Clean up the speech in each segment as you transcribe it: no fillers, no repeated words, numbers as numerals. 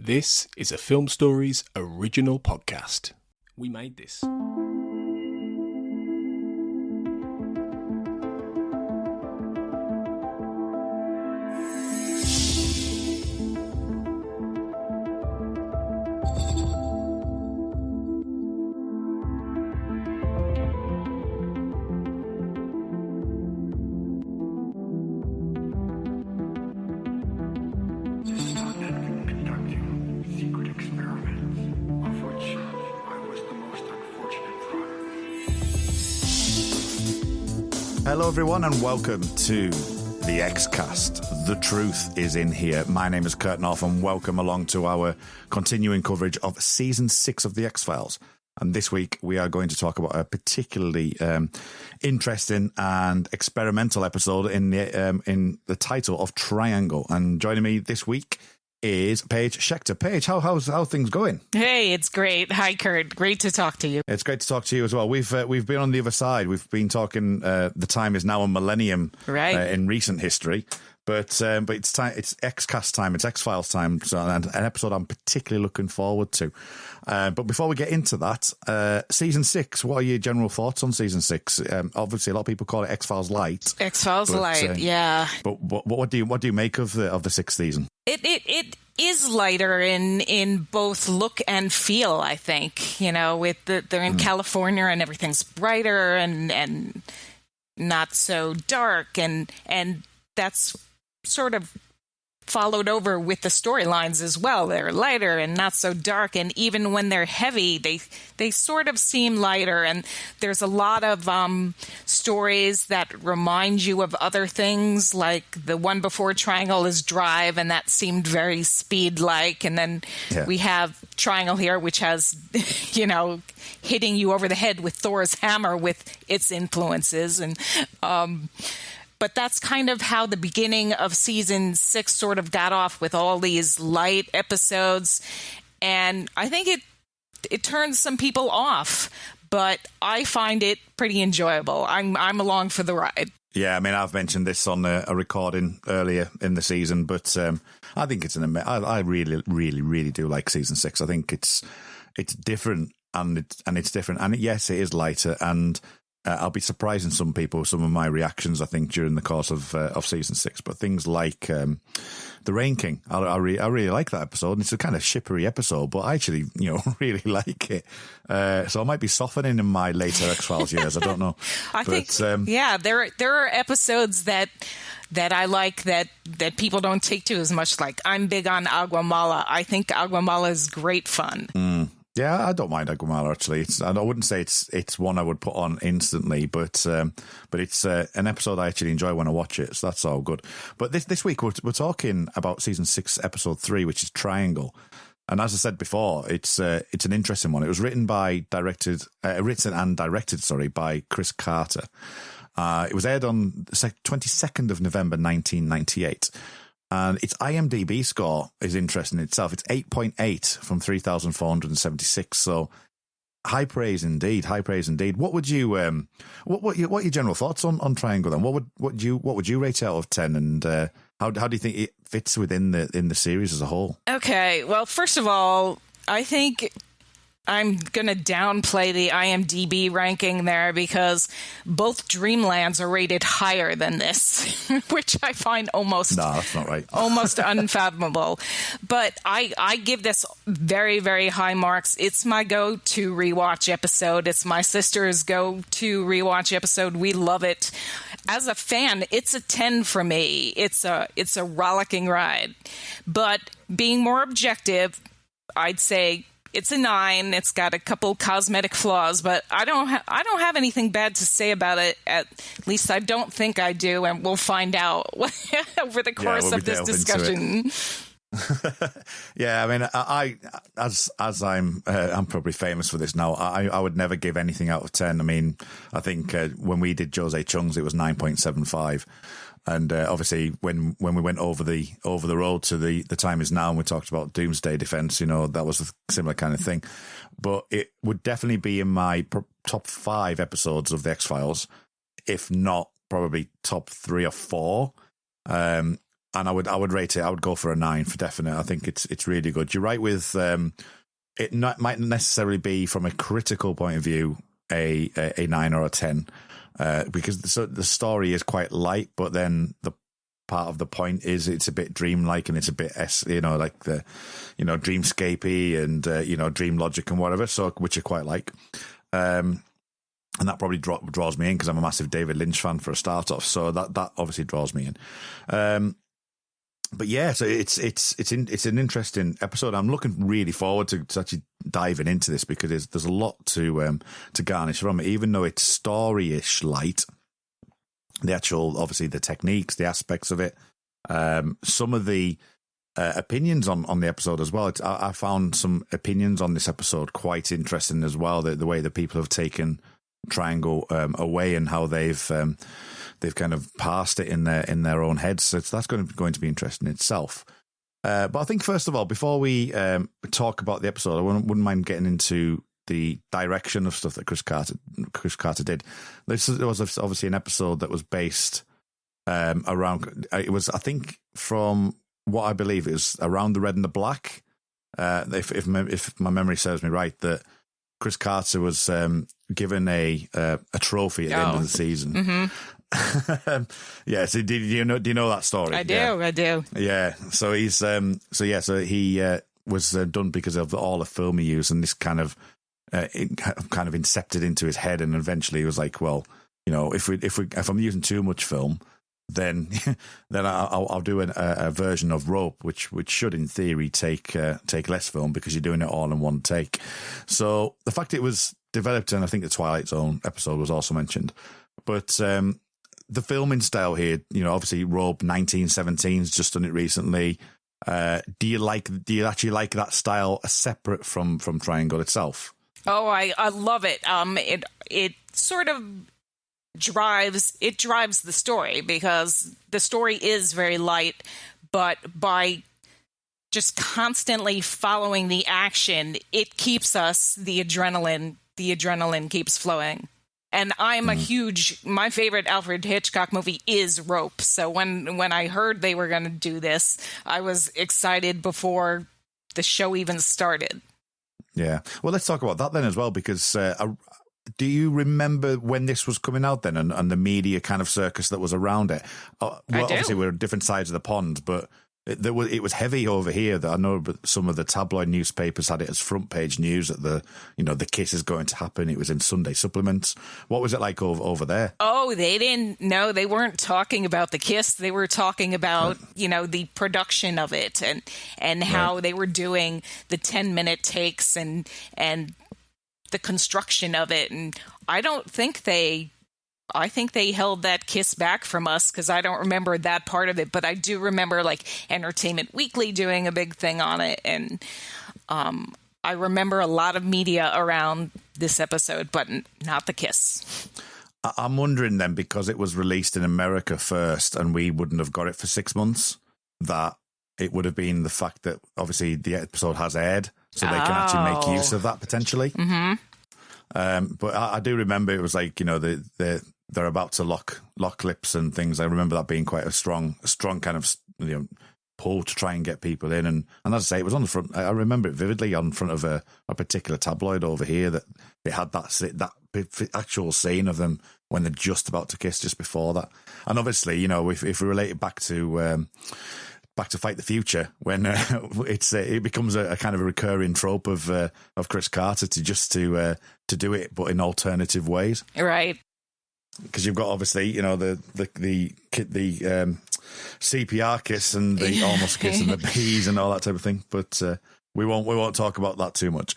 This is a Film Stories original podcast. We made this. Hello everyone and welcome to the X-Cast. The truth is in here. My name is Kurt North and welcome along to our continuing coverage of Season 6 of the X-Files. And this week we are going to talk about a particularly interesting and experimental episode in the title of Triangle. And joining me this week is Paige Schector. Paige, how things going? Hey, it's great. Hi, Kurt. Great to talk to you. It's great to talk to you as well. We've been on the other side. We've been talking. The time is now a millennium, right? In recent history, but it's time. It's X-Cast time. It's X-Files time. So an episode I'm particularly looking forward to. But before we get into that, Season 6. What are your general thoughts on Season 6? Obviously, a lot of people call it X-Files Light. X-Files Light, yeah. But what do you make of the sixth season? It is lighter in both look and feel, I think. You know, with they're in California and everything's brighter and not so dark, and that's sort of followed over with the storylines as well. They're lighter and not so dark, and even when they're heavy, they sort of seem lighter, and there's a lot of stories that remind you of other things, like the one before Triangle is Drive, and that seemed very Speed-like, and then we have Triangle here, which has, you know, hitting you over the head with Thor's hammer with its influences, and but that's kind of how the beginning of Season 6 sort of got off, with all these light episodes. And I think it turns some people off, but I find it pretty enjoyable. I'm along for the ride. Yeah, I mean, I've mentioned this on a recording earlier in the season, but I think it's I really, really, really do like Season 6. I think it's different and it's different. And yes, it is lighter, and I'll be surprising some people, some of my reactions, I think, during the course of Season 6. But things like The Rain King, I really like that episode. And it's a kind of shippery episode, but I actually, really like it. So I might be softening in my later X-Files years. I don't know. I think there are episodes that I like that people don't take to as much. Like, I'm big on Aguamala. I think Aguamala is great fun. Yeah, I don't mind Aguamala, actually. I wouldn't say it's one I would put on instantly, but it's an episode I actually enjoy when I watch it, so that's all good. But this week we're talking about Season 6, Episode 3, which is Triangle. And as I said before, it's an interesting one. It was written and directed by Chris Carter. It was aired on the 22nd of November 1998. And its IMDb score is interesting in itself. It's 8.8 from 3,476. So high praise indeed. High praise indeed. What would you what are your general thoughts on Triangle then? What would you rate it out of 10? And how do you think it fits within the series as a whole? Okay. Well, first of all, I think I'm going to downplay the IMDb ranking there, because both Dreamlands are rated higher than this, which I find almost... No, that's not right. almost unfathomable. But I give this very, very high marks. It's my go-to rewatch episode. It's my sister's go-to rewatch episode. We love it. As a fan, it's a 10 for me. It's a rollicking ride. But being more objective, I'd say it's a 9. It's got a couple cosmetic flaws, but I don't have anything bad to say about it. At least I don't think I do, and we'll find out over the course of this discussion. Yeah, I mean, I as I'm probably famous for this now. I would never give anything out of 10. I mean, I think when we did Jose Chung's, it was 9.75. And obviously, when we went over the road to the time is now, and we talked about Doomsday Defense, that was a similar kind of thing. But it would definitely be in my top 5 episodes of the X-Files, if not probably top 3 or 4. and I would rate it. I would go for a 9 for definite. I think it's really good. You're right with it. Might necessarily be from a critical point of view a 9 or a 10 because the story is quite light, but then the part of the point is it's a bit dreamlike and it's a bit like the dreamscapey and dream logic and whatever. So which I quite like. And that probably draws me in because I'm a massive David Lynch fan for a start off. So that obviously draws me in. But yeah, so it's an interesting episode. I'm looking really forward to actually diving into this because there's a lot to garnish from it. Even though it's story-ish light, the actual, obviously the techniques, the aspects of it, some of the opinions on the episode as well. I found some opinions on this episode quite interesting as well. The way that people have taken Triangle away and how they've kind of passed it in their own heads. So that's going to be interesting itself. But I think first of all, before we talk about the episode, I wouldn't mind getting into the direction of stuff that Chris Carter did. There was obviously an episode that was based around. It was, I think, from what I believe, it was around the Red and the Black. If my memory serves me right, that Chris Carter was given a trophy at the end of the season. Mm-hmm. Yeah. So do you know that story? I do. Yeah. So he's he was done because of all the film he used, and this kind of incepted into his head, and eventually he was like, well, if I'm using too much film, then I'll do a version of Rope, which should in theory take less film because you're doing it all in one take. So the fact it was developed, and I think the Twilight Zone episode was also mentioned, but the filming style here, obviously Rope 1917's just done it recently. Do you actually like that style separate from Triangle itself? Oh, I love it. It sort of drives the story because the story is very light, but by just constantly following the action, it keeps us the adrenaline keeps flowing. And I'm my favorite Alfred Hitchcock movie is Rope. So when I heard they were going to do this, I was excited before the show even started. Yeah. Well, let's talk about that then as well, because do you remember when this was coming out then and the media kind of circus that was around it? Well, obviously we're on different sides of the pond, but it was heavy over here. That I know some of the tabloid newspapers had it as front page news that the kiss is going to happen. It was in Sunday supplements. What was it like over there? Oh, they didn't know. They weren't talking about the kiss. They were talking about, the production of it and how they were doing the 10-minute takes and the construction of it. And I think they held that kiss back from us because I don't remember that part of it, but I do remember like Entertainment Weekly doing a big thing on it. And I remember a lot of media around this episode, but not the kiss. I'm wondering then, because it was released in America first and we wouldn't have got it for 6 months, that it would have been the fact that obviously the episode has aired, so they can actually make use of that potentially. Mm-hmm. But I do remember it was like, they're about to lock lips and things. I remember that being quite a strong kind of pull to try and get people in. And as I say, it was on the front. I remember it vividly on front of a particular tabloid over here that it had that actual scene of them when they're just about to kiss just before that. And obviously, if we relate it back to Fight the Future, when it becomes a kind of a recurring trope of Chris Carter to do it, but in alternative ways. Right. Because you've got obviously, the CPR kiss and the almost kiss and the bees and all that type of thing. But we won't talk about that too much.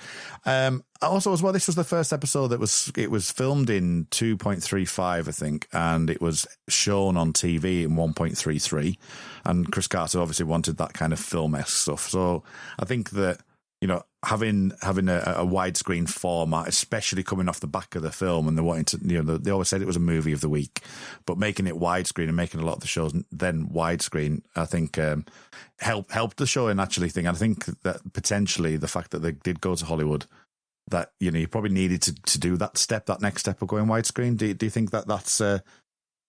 Also, as well, this was the first episode that was filmed in 2.35, I think, and it was shown on TV in 1.33. And Chris Carter obviously wanted that kind of film-esque stuff. So I think that having a widescreen format, especially coming off the back of the film, and they're wanting to, they always said it was a movie of the week, but making it widescreen and making a lot of the shows then widescreen, I think helped the show in actually thing. I think that potentially the fact that they did go to Hollywood, that you probably needed to do that next step of going widescreen. Do you think that's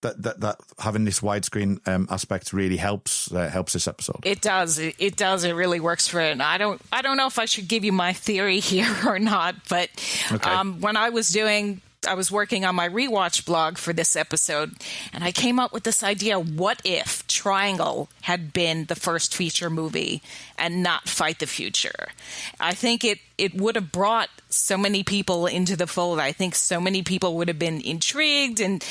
that having this widescreen aspect really helps this episode. It does. It does. It really works for it. And I don't know if I should give you my theory here or not, but when I was working on my rewatch blog for this episode, and I came up with this idea: what if Triangle had been the first feature movie and not Fight the Future? I think it would have brought so many people into the fold. I think so many people would have been intrigued, and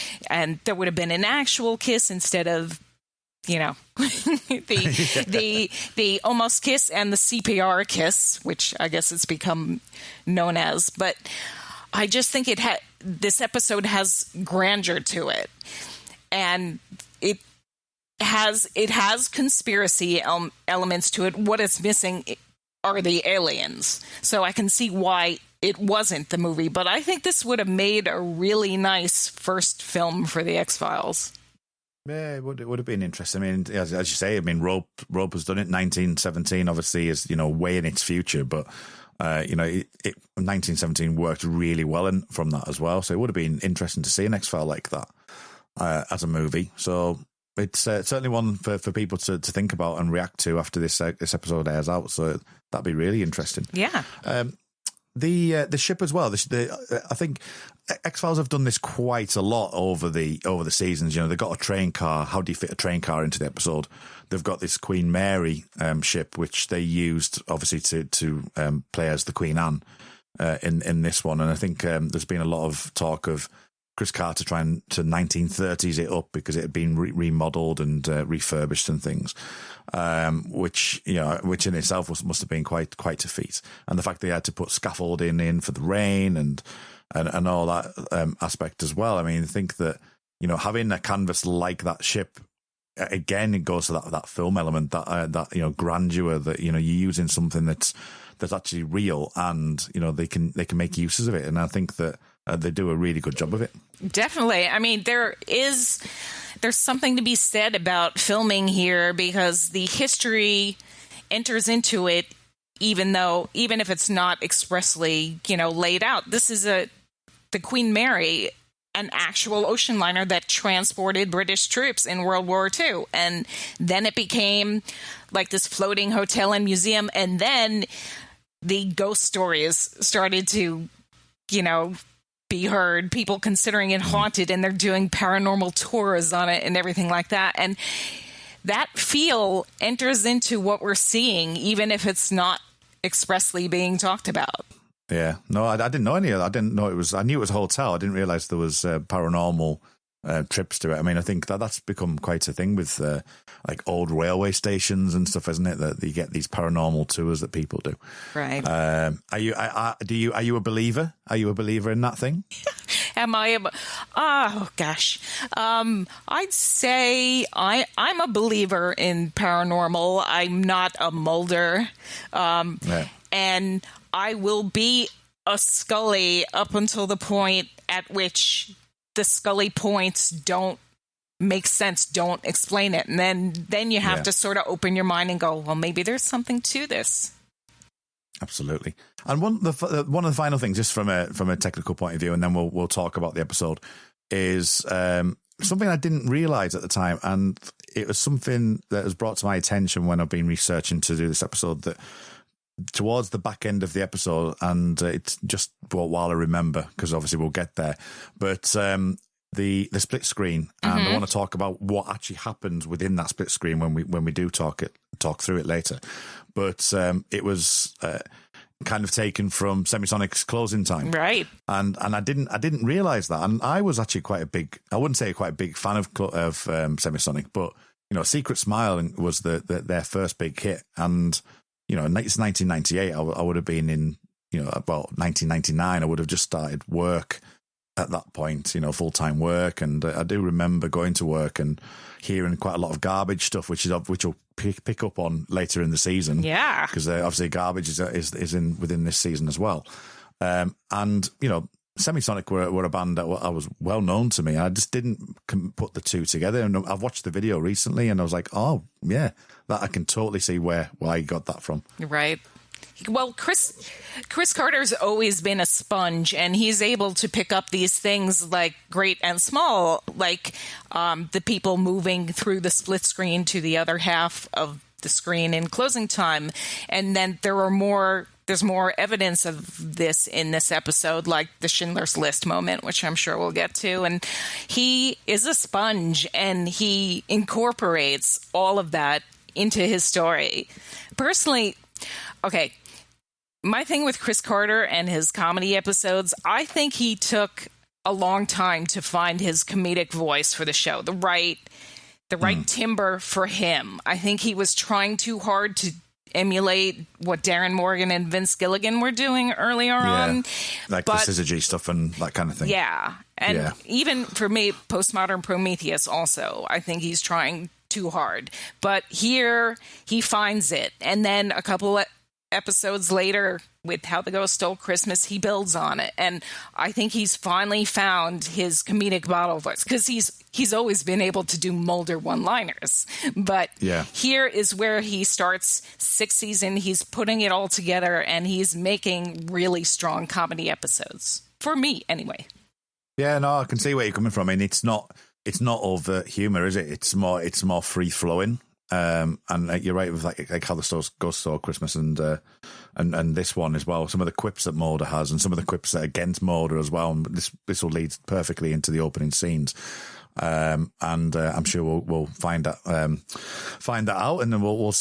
there would have been an actual kiss instead of, the almost kiss and the CPR kiss, which I guess it's become known as. But I just think this episode has grandeur to it, and it has conspiracy elements to it. What it's missing are the aliens, so I can see why it wasn't the movie. But I think this would have made a really nice first film for the X-Files. Yeah, it would have been interesting. I mean, as you say, Rope has done it. 1917 obviously is way in its future, but 1917 worked really well from that as well. So it would have been interesting to see an X-File like that as a movie. So it's certainly one for people to think about and react to after this episode airs out. So that'd be really interesting. Yeah. The ship as well. I think X-Files have done this quite a lot over the seasons. They've got a train car. How do you fit a train car into the episode? They've got this Queen Mary ship, which they used obviously to play as the Queen Anne in this one. And I think there's been a lot of talk of Chris Carter trying to 1930s it up because it had been remodeled and refurbished and things, which in itself must have been quite a feat. And the fact they had to put scaffolding in for the rain and all that aspect as well. I mean, I think that having a canvas like that ship, again, it goes to that film element, that grandeur, that you're using something that's actually real, and they can make uses of it. And I think that they do a really good job of it. Definitely. I mean, there's something to be said about filming here, because the history enters into it, even if it's not expressly, laid out. This is the Queen Mary, an actual ocean liner that transported British troops in World War II. And then it became like this floating hotel and museum. And then the ghost stories started to, be heard, people considering it haunted, and they're doing paranormal tours on it and everything like that. And that feel enters into what we're seeing, even if it's not expressly being talked about. Yeah, no, I didn't know any of that. I didn't know it was. I knew it was a hotel. I didn't realize there was paranormal trips to it. I mean, I think that's become quite a thing with like old railway stations and stuff, isn't it? That you get these paranormal tours that people do. Right. Are you a believer? Are you a believer in that thing? Am I? Oh gosh. I'd say I'm a believer in paranormal. I'm not a Mulder. And I will be a Scully up until the point at which the Scully points don't make sense, don't explain it. And then you have to sort of open your mind and go, well, maybe there's something to this. Absolutely. And one of the final things, just from a technical point of view, and then we'll talk about the episode, is something I didn't realize at the time, and it was something that was brought to my attention when I've been researching to do this episode, that towards the back end of the episode, and it's just while I remember, because obviously we'll get there, but the split screen, and I want to talk about what actually happens within that split screen when we do talk through it later. But it was kind of taken from Semisonic's Closing Time, right? And I didn't realize that, and I was actually quite a big fan of Semisonic, but Secret Smile was their first big hit, and it's 1998. I would have been in 1999. I would have just started work at that point, full-time work. And I do remember going to work and hearing quite a lot of garbage stuff, which will pick up on later in the season. Yeah. Because obviously garbage is within this season as well. And, Semisonic were a band that I was well known to me. I just didn't put the two together. And I've watched the video recently and I was like, oh, yeah, that I can totally see where I got that from. Right. Well, Chris Carter's always been a sponge, and he's able to pick up these things like great and small, like the people moving through the split screen to the other half of the screen in closing time. And then there's more evidence of this in this episode, like the Schindler's List moment, which I'm sure we'll get to. And he is a sponge, and he incorporates all of that into his story. Personally, okay, my thing with Chris Carter and his comedy episodes, I think he took a long time to find his comedic voice for the show, the right timbre for him. I think he was trying too hard to emulate what Darren Morgan and Vince Gilligan were doing earlier on. Like the syzygy stuff and that kind of thing. Yeah. And even for me, Postmodern Prometheus also, I think he's trying too hard. But here, he finds it. And then a couple episodes later, with How the Ghost Stole Christmas, he builds on it. And I think he's finally found his comedic bottle voice, because he's always been able to do Mulder one-liners. But here is where he starts. Sixth season, he's putting it all together, and he's making really strong comedy episodes. For me, anyway. Yeah, no, I can see where you're coming from. I mean, it's not overt humor, is it? It's more free-flowing. And you're right with like How the Ghost Stole Christmas and this one as well. Some of the quips that Mulder has, and some of the quips that are against Mulder as well. And this will lead perfectly into the opening scenes. And I'm sure we'll find that out, and then we'll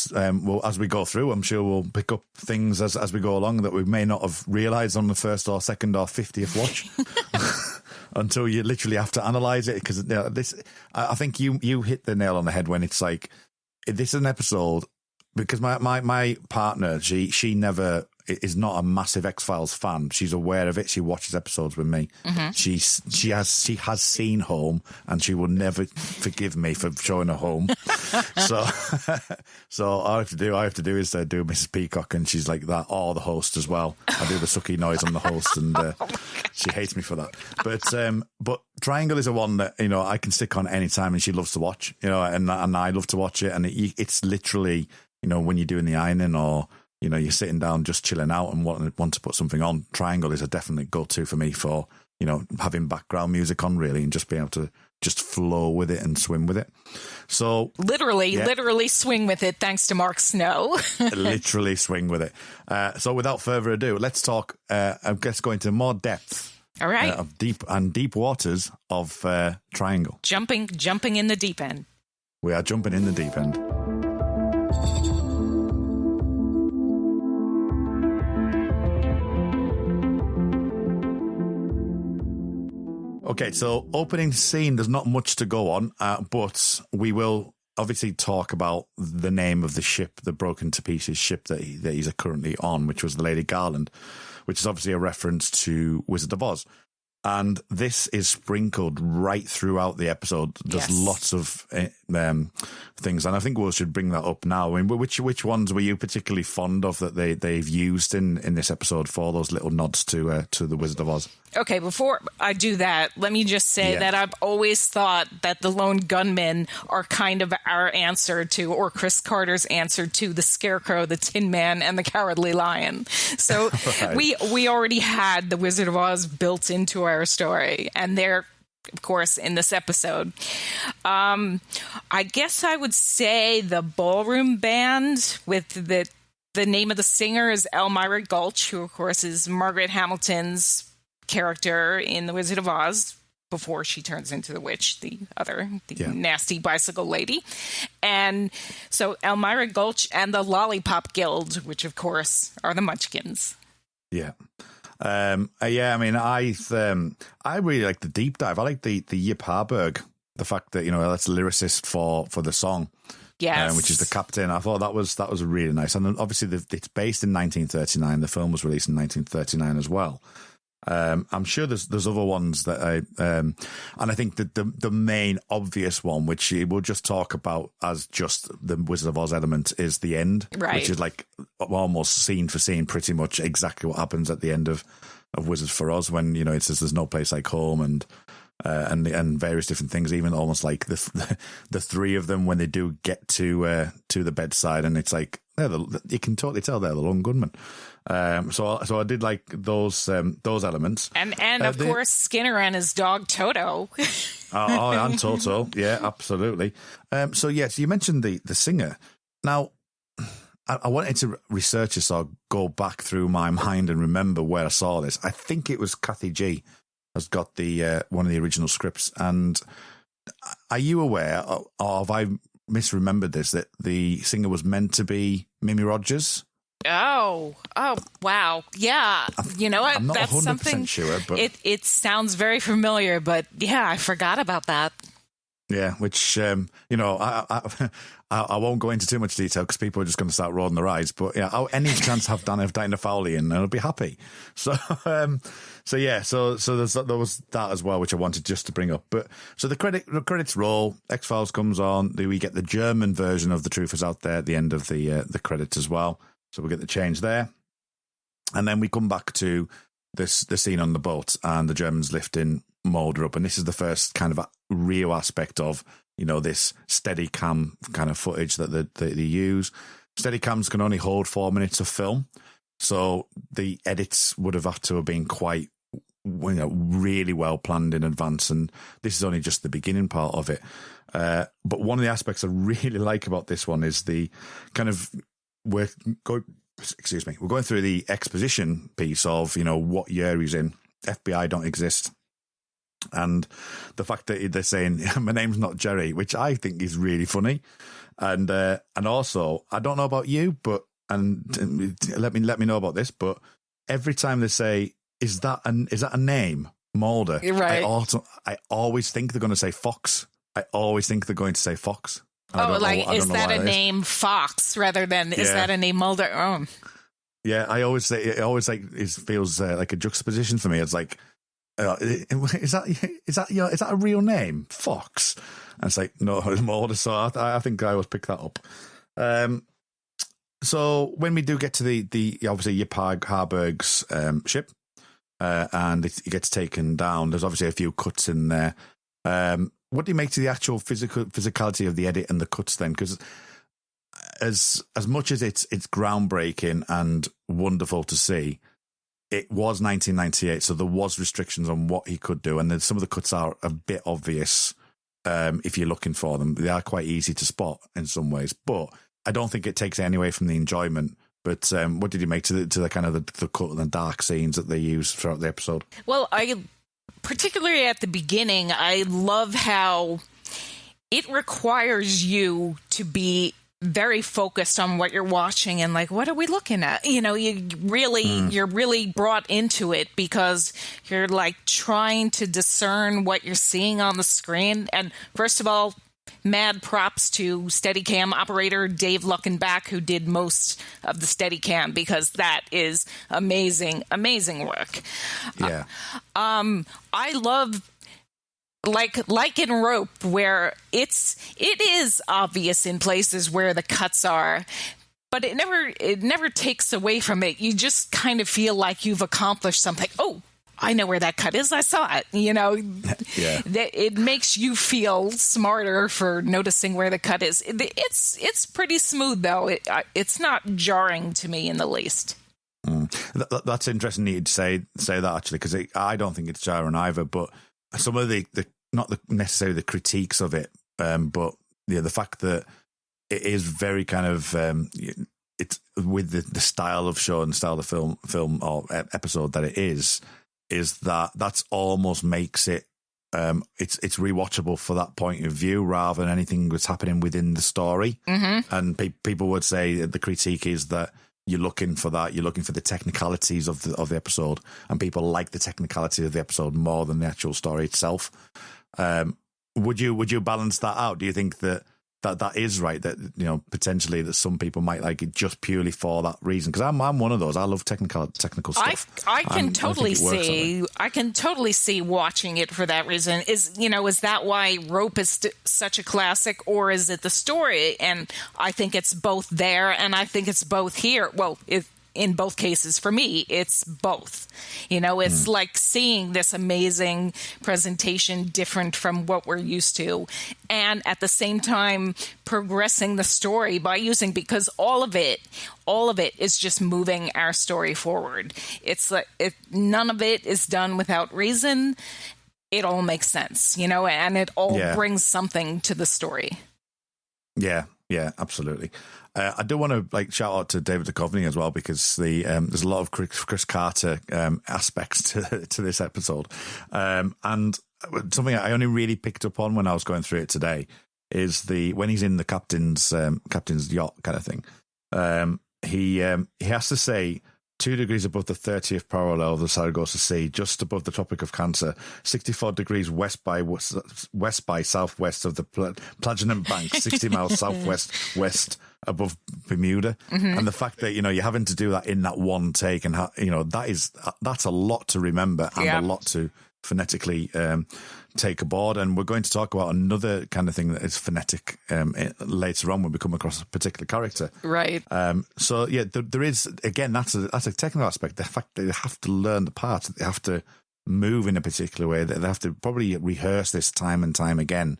as we go through, I'm sure we'll pick up things as we go along that we may not have realised on the first or second or 50th watch. Until you literally have to analyse it, because I think you hit the nail on the head when it's like, this is an episode, because my partner, she never is not a massive X-Files fan. She's aware of it. She watches episodes with me. Mm-hmm. She has seen Home, and she will never forgive me for showing her Home. so all I have to do is do Mrs. Peacock, and she's like that, or the host as well. I do the sucky noise on the host, and she hates me for that. But Triangle is a one that, you know, I can stick on any time, and she loves to watch, you know, and I love to watch it, and it's literally, you know, when you're doing the ironing, or you know, you're sitting down just chilling out and want to put something on, Triangle is a definite go-to for me for, you know, having background music on, really, and just being able to just flow with it and swim with it. So literally swing with it, thanks to Mark Snow. Literally swing with it. So without further ado, let's talk, I guess, go into more depth. All right. Of deep waters of Triangle. Jumping in the deep end. We are jumping in the deep end. Okay, so opening scene, there's not much to go on, but we will obviously talk about the name of the ship, the broken to pieces ship that he's currently on, which was the Lady Garland, which is obviously a reference to Wizard of Oz. And this is sprinkled right throughout the episode. There's lots of things, and I think we should bring that up now. I mean, which ones were you particularly fond of that they've used in this episode for those little nods to the Wizard of Oz? Okay, before I do that, let me just say that I've always thought that the lone gunmen are kind of our answer to, or Chris Carter's answer to, the Scarecrow, the Tin Man, and the Cowardly Lion. So right. we already had the Wizard of Oz built into our story, and they're, of course, in this episode. I guess I would say the Ballroom Band, with the name of the singer is Elmira Gulch, who, of course, is Margaret Hamilton's character in The Wizard of Oz before she turns into the witch, the nasty bicycle lady. And so Elmira Gulch and the Lollipop Guild, which, of course, are the Munchkins. Yeah. I mean, I really like the deep dive. I like the Yip Harburg, the fact that, you know, that's lyricist for the song. Yes. Which is the captain. I thought that was really nice. And obviously it's based in 1939. The film was released in 1939 as well. I'm sure there's other ones that and I think that the main obvious one, which we'll just talk about as just the Wizard of Oz element, is the end, right, which is like almost scene for scene, pretty much exactly what happens at the end of Wizards for Oz, when, you know, it says there's no place like home, and various different things, even almost like the three of them when they do get to the bedside, and it's like you can totally tell they're the lone gunmen. So I did like those elements. And of course, Skinner and his dog Toto. And Toto. Yeah, absolutely. So you mentioned the singer. Now, I wanted to research this or go back through my mind and remember where I saw this. I think it was Cathy G has got the one of the original scripts. And are you aware, or have I misremembered this, that the singer was meant to be Mimi Rogers? Oh, wow. Yeah. You know what? I'm not That's 100% something, sure, but it sounds very familiar, but yeah, I forgot about that. Yeah, which, I won't go into too much detail because people are just going to start rolling their eyes. But yeah, any chance to have Diana Foley in, and I'll be happy. So there was that as well, which I wanted just to bring up. But so the credits roll, X-Files comes on. We get the German version of The Truth Is Out There at the end of the credits as well. So we get the change there, and then we come back to the scene on the boat and the Germans lifting Mulder up, and this is the first kind of real aspect of this Steadicam kind of footage that they use. Steadicams can only hold 4 minutes of film, so the edits would have had to have been quite really well planned in advance, and this is only just the beginning part of it. But one of the aspects I really like about this one is the kind of we're going through the exposition piece of what year he's in. FBI don't exist. And the fact that they're saying my name's not Jerry, which I think is really funny, and also I don't know about you, but let me know about this. But every time they say is that a name, Mulder? Right. I always think they're going to say Fox. I always think they're going to say Fox. Is that a name Fox rather than is that a name Mulder? Oh. Yeah, I always say it feels like a juxtaposition for me. It's like. Is that a real name, Fox? And it's like, no, it's Mulder. So I think I always pick that up. So when we do get to the obviously Ypag Harburg's ship, and it gets taken down, there's obviously a few cuts in there. What do you make to the actual physicality of the edit and the cuts then? Because as much as it's groundbreaking and wonderful to see, it was 1998, so there was restrictions on what he could do, and then some of the cuts are a bit obvious if you're looking for them. They are quite easy to spot in some ways, but I don't think it takes any away from the enjoyment. But what did you make to the kind of the cut and the dark scenes that they use throughout the episode? Well, particularly at the beginning, I love how it requires you to be very focused on what you're watching and like, what are we looking at? You're really brought into it because you're like trying to discern what you're seeing on the screen. And first of all, mad props to Steadicam operator Dave Luckenbach, who did most of the Steadicam, because that is amazing work. Yeah. I love like in Rope, where it is obvious in places where the cuts are, but it never takes away from it. You just kind of feel like you've accomplished something. Oh, I know where that cut is. I saw it. Yeah. It makes you feel smarter for noticing where the cut is. It's pretty smooth though. It's not jarring to me in the least. That's interesting you to say that actually, because I don't think it's jarring either. But some of the not necessarily the critiques of it, but the fact that it is very kind of it's with the style of show and style of film or episode that it is that's almost makes it it's rewatchable for that point of view rather than anything that's happening within the story. Mm-hmm. And people would say that the critique is that you're looking for the technicalities of the episode, and people like the technicality of the episode more than the actual story itself. Would you balance that out? Do you think that is right, that potentially that some people might like it just purely for that reason? Because I'm one of those. I love technical stuff. I can totally see watching it for that reason. Is that why Rope is such a classic, or is it the story? And I think it's both there, and I think it's both here. Well, in both cases, for me, it's both. You know, it's like seeing this amazing presentation different from what we're used to, and at the same time progressing the story by using, because all of it is just moving our story forward. It's like none of it is done without reason. It all makes sense, you know, and it all brings something to the story. Yeah, absolutely. I do want to shout out to David Duchovny as well, because there's a lot of Chris Carter aspects to this episode, and something I only really picked up on when I was going through it today is when he's in the captain's yacht kind of thing. He has to say 2 degrees above the 30th parallel of the Saragossa Sea, just above the Tropic of Cancer, 64 degrees west by southwest of the Plagenant Bank, 60 miles southwest above Bermuda. And the fact that, you know, you're having to do that in that one take, and you know, that's a lot to remember and a lot to phonetically take aboard. And we're going to talk about another kind of thing that is phonetic later on when we come across a particular character. Right. So yeah, there is, again, that's a technical aspect. The fact that they have to learn the parts, they have to move in a particular way, they have to probably rehearse this time and time again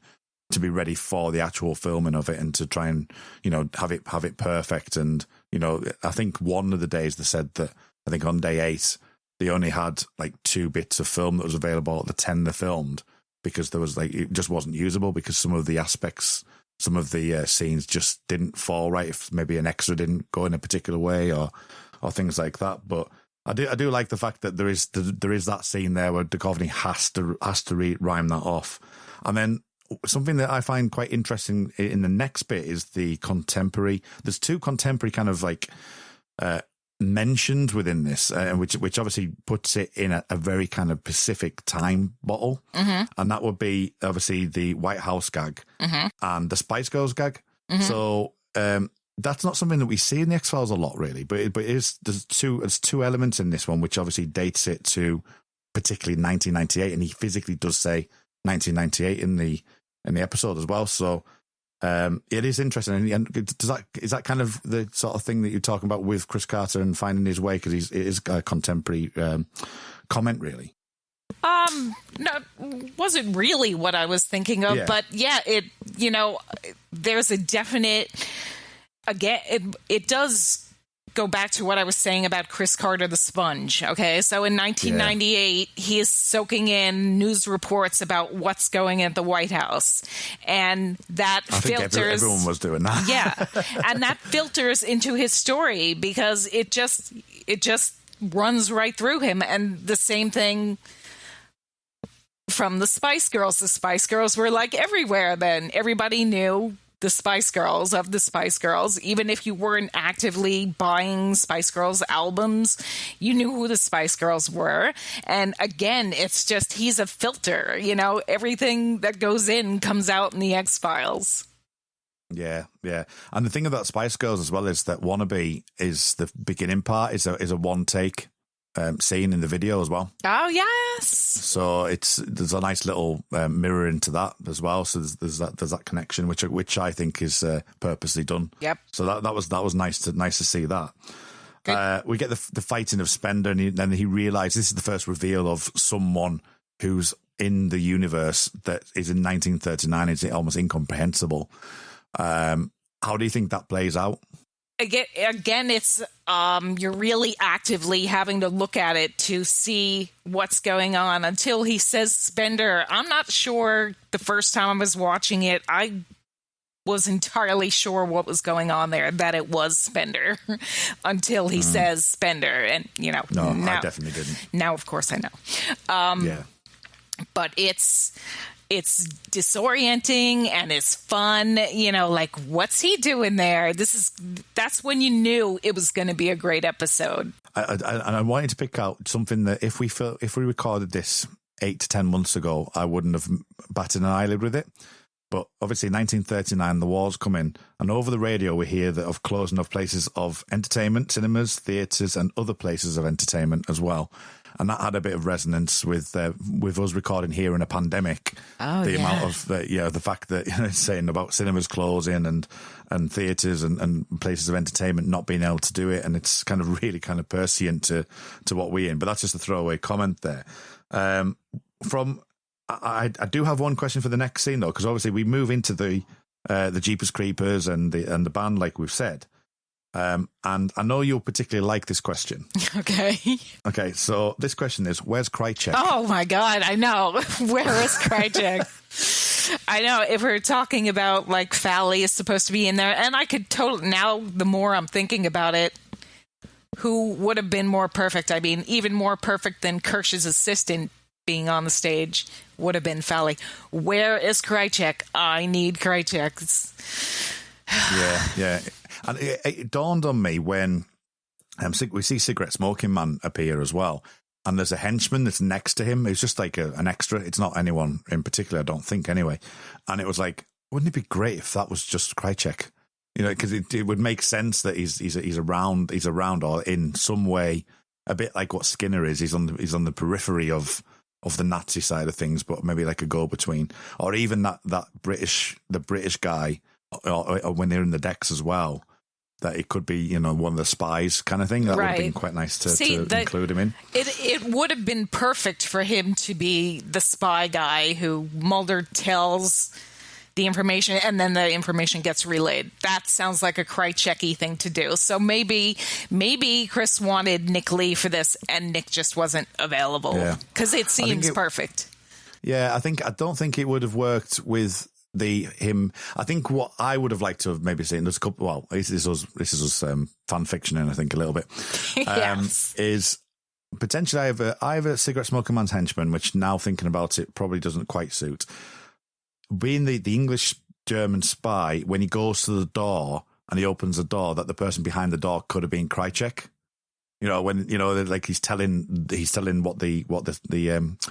to be ready for the actual filming of it, and to try and, you know, have it perfect. And, you know, I think one of the days they said that, I think on day 8, they only had 2 bits of film that was available at the 10 they filmed, because there was it just wasn't usable, because some of the aspects, some of the scenes just didn't fall right. If maybe an extra didn't go in a particular way, or things like that. But I do like the fact that there is that scene there where Duchovny has to rhyme that off. And then something that I find quite interesting in the next bit is the contemporary. There's 2 contemporary kind of mentioned within this, which obviously puts it in a very kind of Pacific time bottle, and that would be obviously the White House gag and the Spice Girls gag. So that's not something that we see in the X-Files a lot, really, but there's 2 elements in this one which obviously dates it to particularly 1998, and he physically does say 1998 in the episode as well. So it is interesting. And is that kind of the sort of thing that you're talking about with Chris Carter and finding his way? Because it is a contemporary comment, really. No, wasn't really what I was thinking of, but yeah, there's a definite, again, it does go back to what I was saying about Chris Carter, the sponge. Okay. So in 1998, he is soaking in news reports about what's going at the White House. And that filters. Everyone was doing that. Yeah. And that filters into his story, because it just runs right through him. And the same thing from the Spice Girls. The Spice Girls were everywhere then. Everybody knew the Spice Girls of the Spice Girls. Even if you weren't actively buying Spice Girls albums, you knew who the Spice Girls were. And again, it's just, he's a filter, you know, everything that goes in comes out in the X-Files. Yeah. And the thing about Spice Girls as well is that Wannabe is the beginning part is a one take scene in the video as well. Oh yes. So there's a nice little mirror into that as well. So there's that connection, which I think is purposely done. Yep. So that was nice to see that. We get the fighting of Spender, and then he realizes this is the first reveal of someone who's in the universe that is in 1939. It's almost incomprehensible. How do you think that plays out? Again, it's you're really actively having to look at it to see what's going on until he says Spender. I'm not sure the first time I was watching it, I was entirely sure what was going on there, that it was Spender until he says Spender. And, you know. No, now, I definitely didn't. Now, of course, I know. Yeah. But it's disorienting and it's fun, you know, what's he doing there? That's when you knew it was going to be a great episode. I wanted to pick out something that if we recorded this 8 to 10 months ago, I wouldn't have batted an eyelid with it. But obviously 1939, the war's coming, and over the radio we hear that of closing of places of entertainment, cinemas, theatres and other places of entertainment as well. and that had a bit of resonance with us recording here in a pandemic. Amount of the fact that it's saying about cinemas closing and theatres and places of entertainment not being able to do it, and it's kind of really kind of prescient to what we're in. But that's just a throwaway comment there. I do have one question for the next scene though, because obviously we move into the Jeepers Creepers and the band, like we've said. And I know you'll particularly like this question. Okay, so this question is, where's Krychek? Oh my God, I know. Where is Krychek? I know, if we're talking about like Fally is supposed to be in there, and I could totally, now the more I'm thinking about it, who would have been more perfect? I mean, even more perfect than Kirsch's assistant being on the stage would have been Fally. Where is Krychek? I need Krychek. Yeah. And it dawned on me when we see Cigarette Smoking Man appear as well, and there's a henchman that's next to him. It's just like an extra. It's not anyone in particular, I don't think, anyway. And it was like, wouldn't it be great if that was just Krychek? You know, because it would make sense that he's around or in some way, a bit like what Skinner is. He's on the periphery of the Nazi side of things, but maybe like a go-between, or even the British guy, or when they're in the decks as well, that it could be, you know, one of the spies kind of thing. That would have been quite nice to include him in. It would have been perfect for him to be the spy guy who Mulder tells the information and then the information gets relayed. That sounds like a Krychek-y thing to do. So maybe Chris wanted Nick Lee for this and Nick just wasn't available because it seems perfect. Yeah, I don't think it would have worked with him. I think what I would have liked to have maybe seen, there's a couple, well, this is us fan fiction, and I think a little bit, is potentially either Cigarette Smoking Man's henchman, which now thinking about it probably doesn't quite suit. Being the English-German spy, when he goes to the door and he opens the door, that the person behind the door could have been Krychek. You know, when, you know, like he's telling what the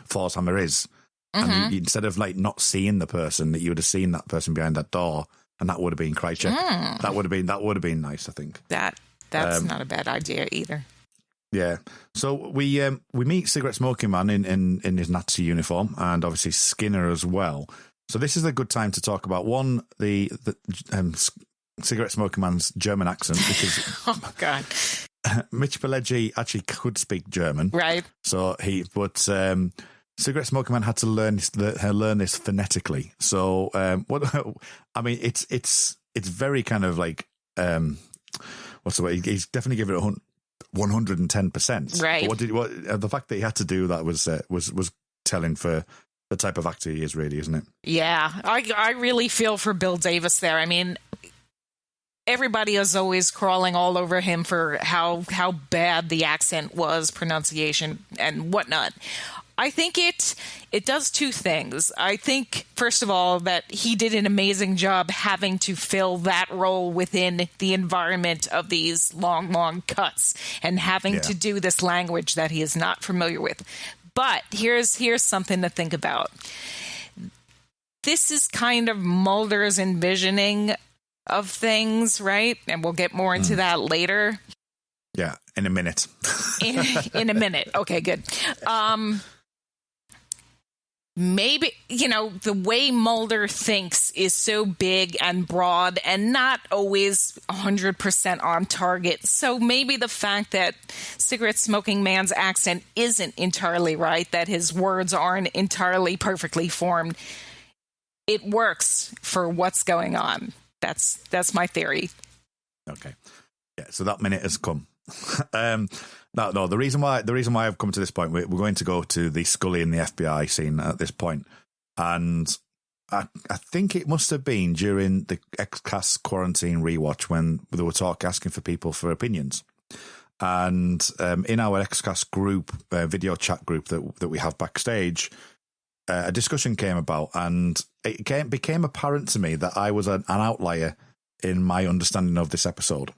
Thor's hammer is. Mm-hmm. And instead of like not seeing the person, that you would have seen that person behind that door, and that would have been Krychek. That would have been nice, I think. That's not a bad idea either. Yeah. So we meet Cigarette Smoking Man in his Nazi uniform, and obviously Skinner as well. So this is a good time to talk about the Cigarette Smoking Man's German accent, because oh God, Mitch Pileggi actually could speak German, right? So Cigarette Smoking Man had to learn this phonetically. So it's very kind of like what's the way? He's definitely given it 110%. Right. But the fact that he had to do that was telling for the type of actor he is, really, isn't it? Yeah, I really feel for Bill Davis there. I mean, everybody is always crawling all over him for how bad the accent was, pronunciation, and whatnot. I think it does two things. I think, first of all, that he did an amazing job having to fill that role within the environment of these long, long cuts and having to do this language that he is not familiar with. But here's something to think about. This is kind of Mulder's envisioning of things, right? And we'll get more into that later. Yeah, in a minute. in a minute. Okay, good. Maybe, you know, the way Mulder thinks is so big and broad and not always 100% on target. So maybe the fact that Cigarette Smoking Man's accent isn't entirely right, that his words aren't entirely perfectly formed, it works for what's going on. That's my theory. Okay. Yeah, so that minute has come. No. The reason why I've come to this point, we're going to go to the Scully and the FBI scene at this point, and I think it must have been during the X-Cast quarantine rewatch when they were asking for people for opinions, and in our X-Cast group, video chat group that we have backstage, a discussion came about, and it became apparent to me that I was an outlier in my understanding of this episode.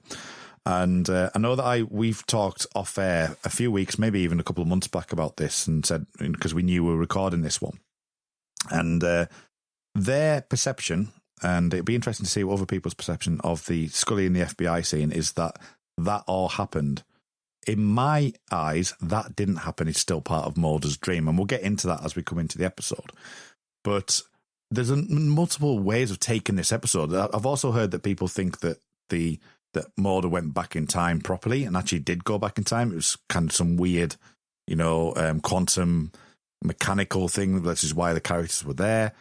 And I know that we've talked off air a few weeks, maybe even a couple of months back about this, and said, because we knew we were recording this one. And their perception, and it'd be interesting to see what other people's perception of the Scully and the FBI scene is, that all happened in my eyes, that didn't happen. It's still part of Mulder's dream. And we'll get into that as we come into the episode. But there's multiple ways of taking this episode. I've also heard that people think that that Mulder went back in time properly and actually did go back in time. It was kind of some weird, quantum mechanical thing. This is why the characters were there.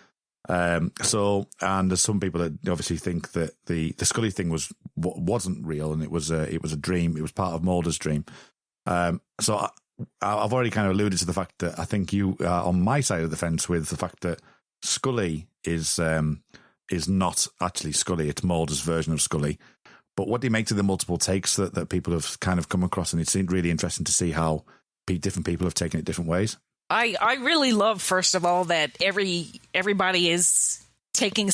And there's some people that obviously think that the Scully thing wasn't real and it was a dream. It was part of Mulder's dream. So I've already kind of alluded to the fact that I think you are on my side of the fence with the fact that Scully is not actually Scully. It's Mulder's version of Scully. But what do you make of the multiple takes that people have kind of come across? And it seemed really interesting to see how different people have taken it different ways. I really love, first of all, that everybody is seeing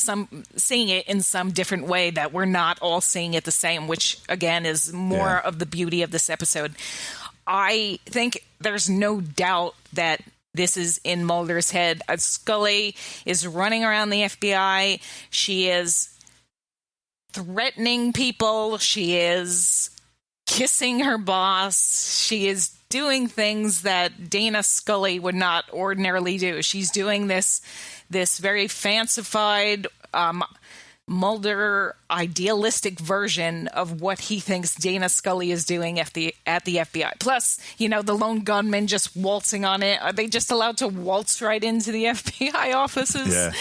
it in some different way, that we're not all seeing it the same, which again is more of the beauty of this episode. I think there's no doubt that this is in Mulder's head. Scully is running around the FBI. She is threatening people. She is kissing her boss. She is doing things that Dana Scully would not ordinarily do. She's doing this very fancified Mulder idealistic version of what he thinks Dana Scully is doing at the FBI. Plus, the lone gunman just waltzing on it. Are they just allowed to waltz right into the FBI offices? Yeah.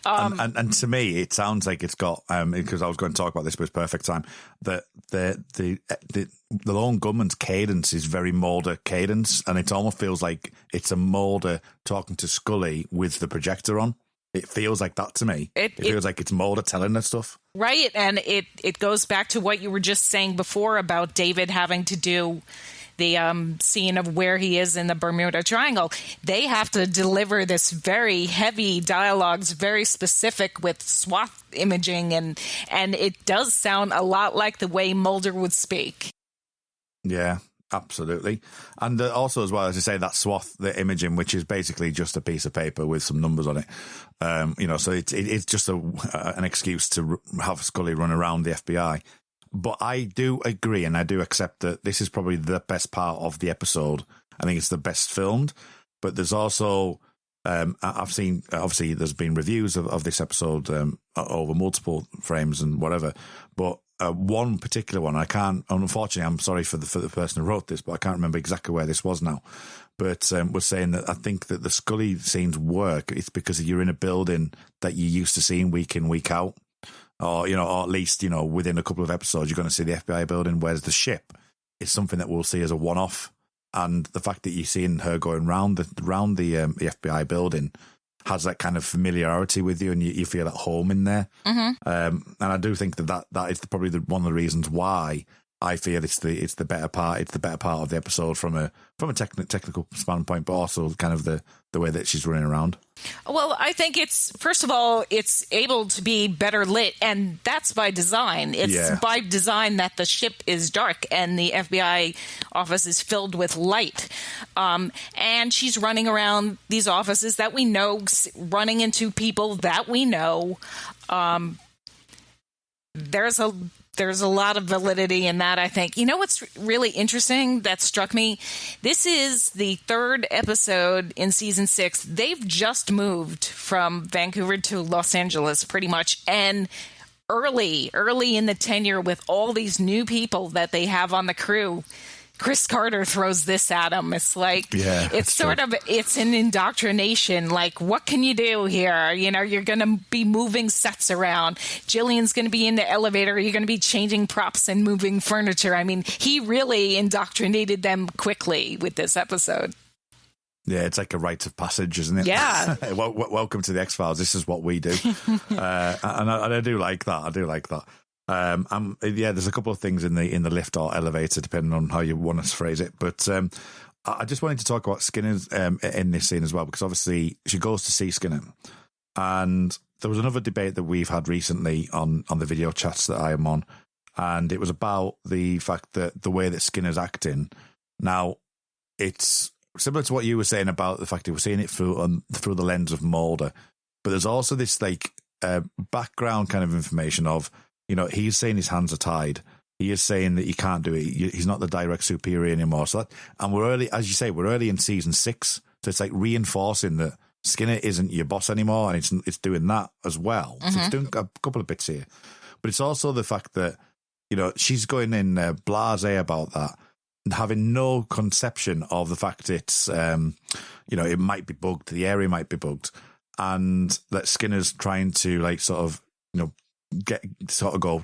And to me, it sounds like it's got, because I was going to talk about this, but it's perfect time, that the lone gunman's cadence is very Mulder cadence, and it almost feels like it's a Mulder talking to Scully with the projector on. It feels like that to me. It feels like it's Mulder telling us stuff. Right, and it goes back to what you were just saying before about David having to do the scene of where he is in the Bermuda Triangle. They have to deliver this very heavy dialogues, very specific with swath imaging, and it does sound a lot like the way Mulder would speak. Yeah. Absolutely. And also, as well, as you say, that swath, the imaging, which is basically just a piece of paper with some numbers on it. So it's just an excuse to have Scully run around the FBI. But I do agree, and I do accept that this is probably the best part of the episode. I think it's the best filmed. But there's also, I've seen, obviously, there's been reviews of this episode over multiple frames and whatever. But one particular one, unfortunately, I'm sorry for the person who wrote this, but I can't remember exactly where this was now. But was saying that I think that the Scully scenes work. It's because you're in a building that you're used to seeing week in, week out. Or at least, within a couple of episodes, you're going to see the FBI building. Whereas the ship is something that we'll see as a one-off. And the fact that you're seeing her going round the FBI building has that kind of familiarity with you, and you feel at home in there. Mm-hmm. And I do think that is probably one of the reasons why I feel it's the better part. It's the better part of the episode from a technical standpoint, but also kind of the way that she's running around. Well, I think first of all, it's able to be better lit, and that's by design. It's by design that the ship is dark and the FBI office is filled with light. And she's running around these offices that we know, running into people that we know. There's a lot of validity in that, I think. You know what's really interesting that struck me? This is the third episode in season 6. They've just moved from Vancouver to Los Angeles, pretty much. And early in the tenure, with all these new people that they have on the crew, Chris Carter throws this at him. It's like, it's an indoctrination. Like, what can you do here? You're going to be moving sets around. Jillian's going to be in the elevator. You're going to be changing props and moving furniture. I mean, he really indoctrinated them quickly with this episode. Yeah, it's like a rite of passage, isn't it? Yeah. Welcome to the X-Files. This is what we do. And I do like that. There's a couple of things in the lift or elevator, depending on how you want to phrase it. But I just wanted to talk about Skinner in this scene as well, because obviously she goes to see Skinner. And there was another debate that we've had recently on the video chats that I am on. And it was about the fact that the way that Skinner's acting. Now, it's similar to what you were saying about the fact that we're seeing it through the lens of Mulder. But there's also this background kind of information of, he's saying his hands are tied. he is saying that you can't do it. He's not the direct superior anymore. So and we're early, as you say, we're early in season 6. So it's like reinforcing that Skinner isn't your boss anymore, and it's doing that as well. So it's doing a couple of bits here. But it's also the fact that, she's going in blasé about that and having no conception of the fact it's, it might be bugged, the area might be bugged, and that Skinner's trying to go,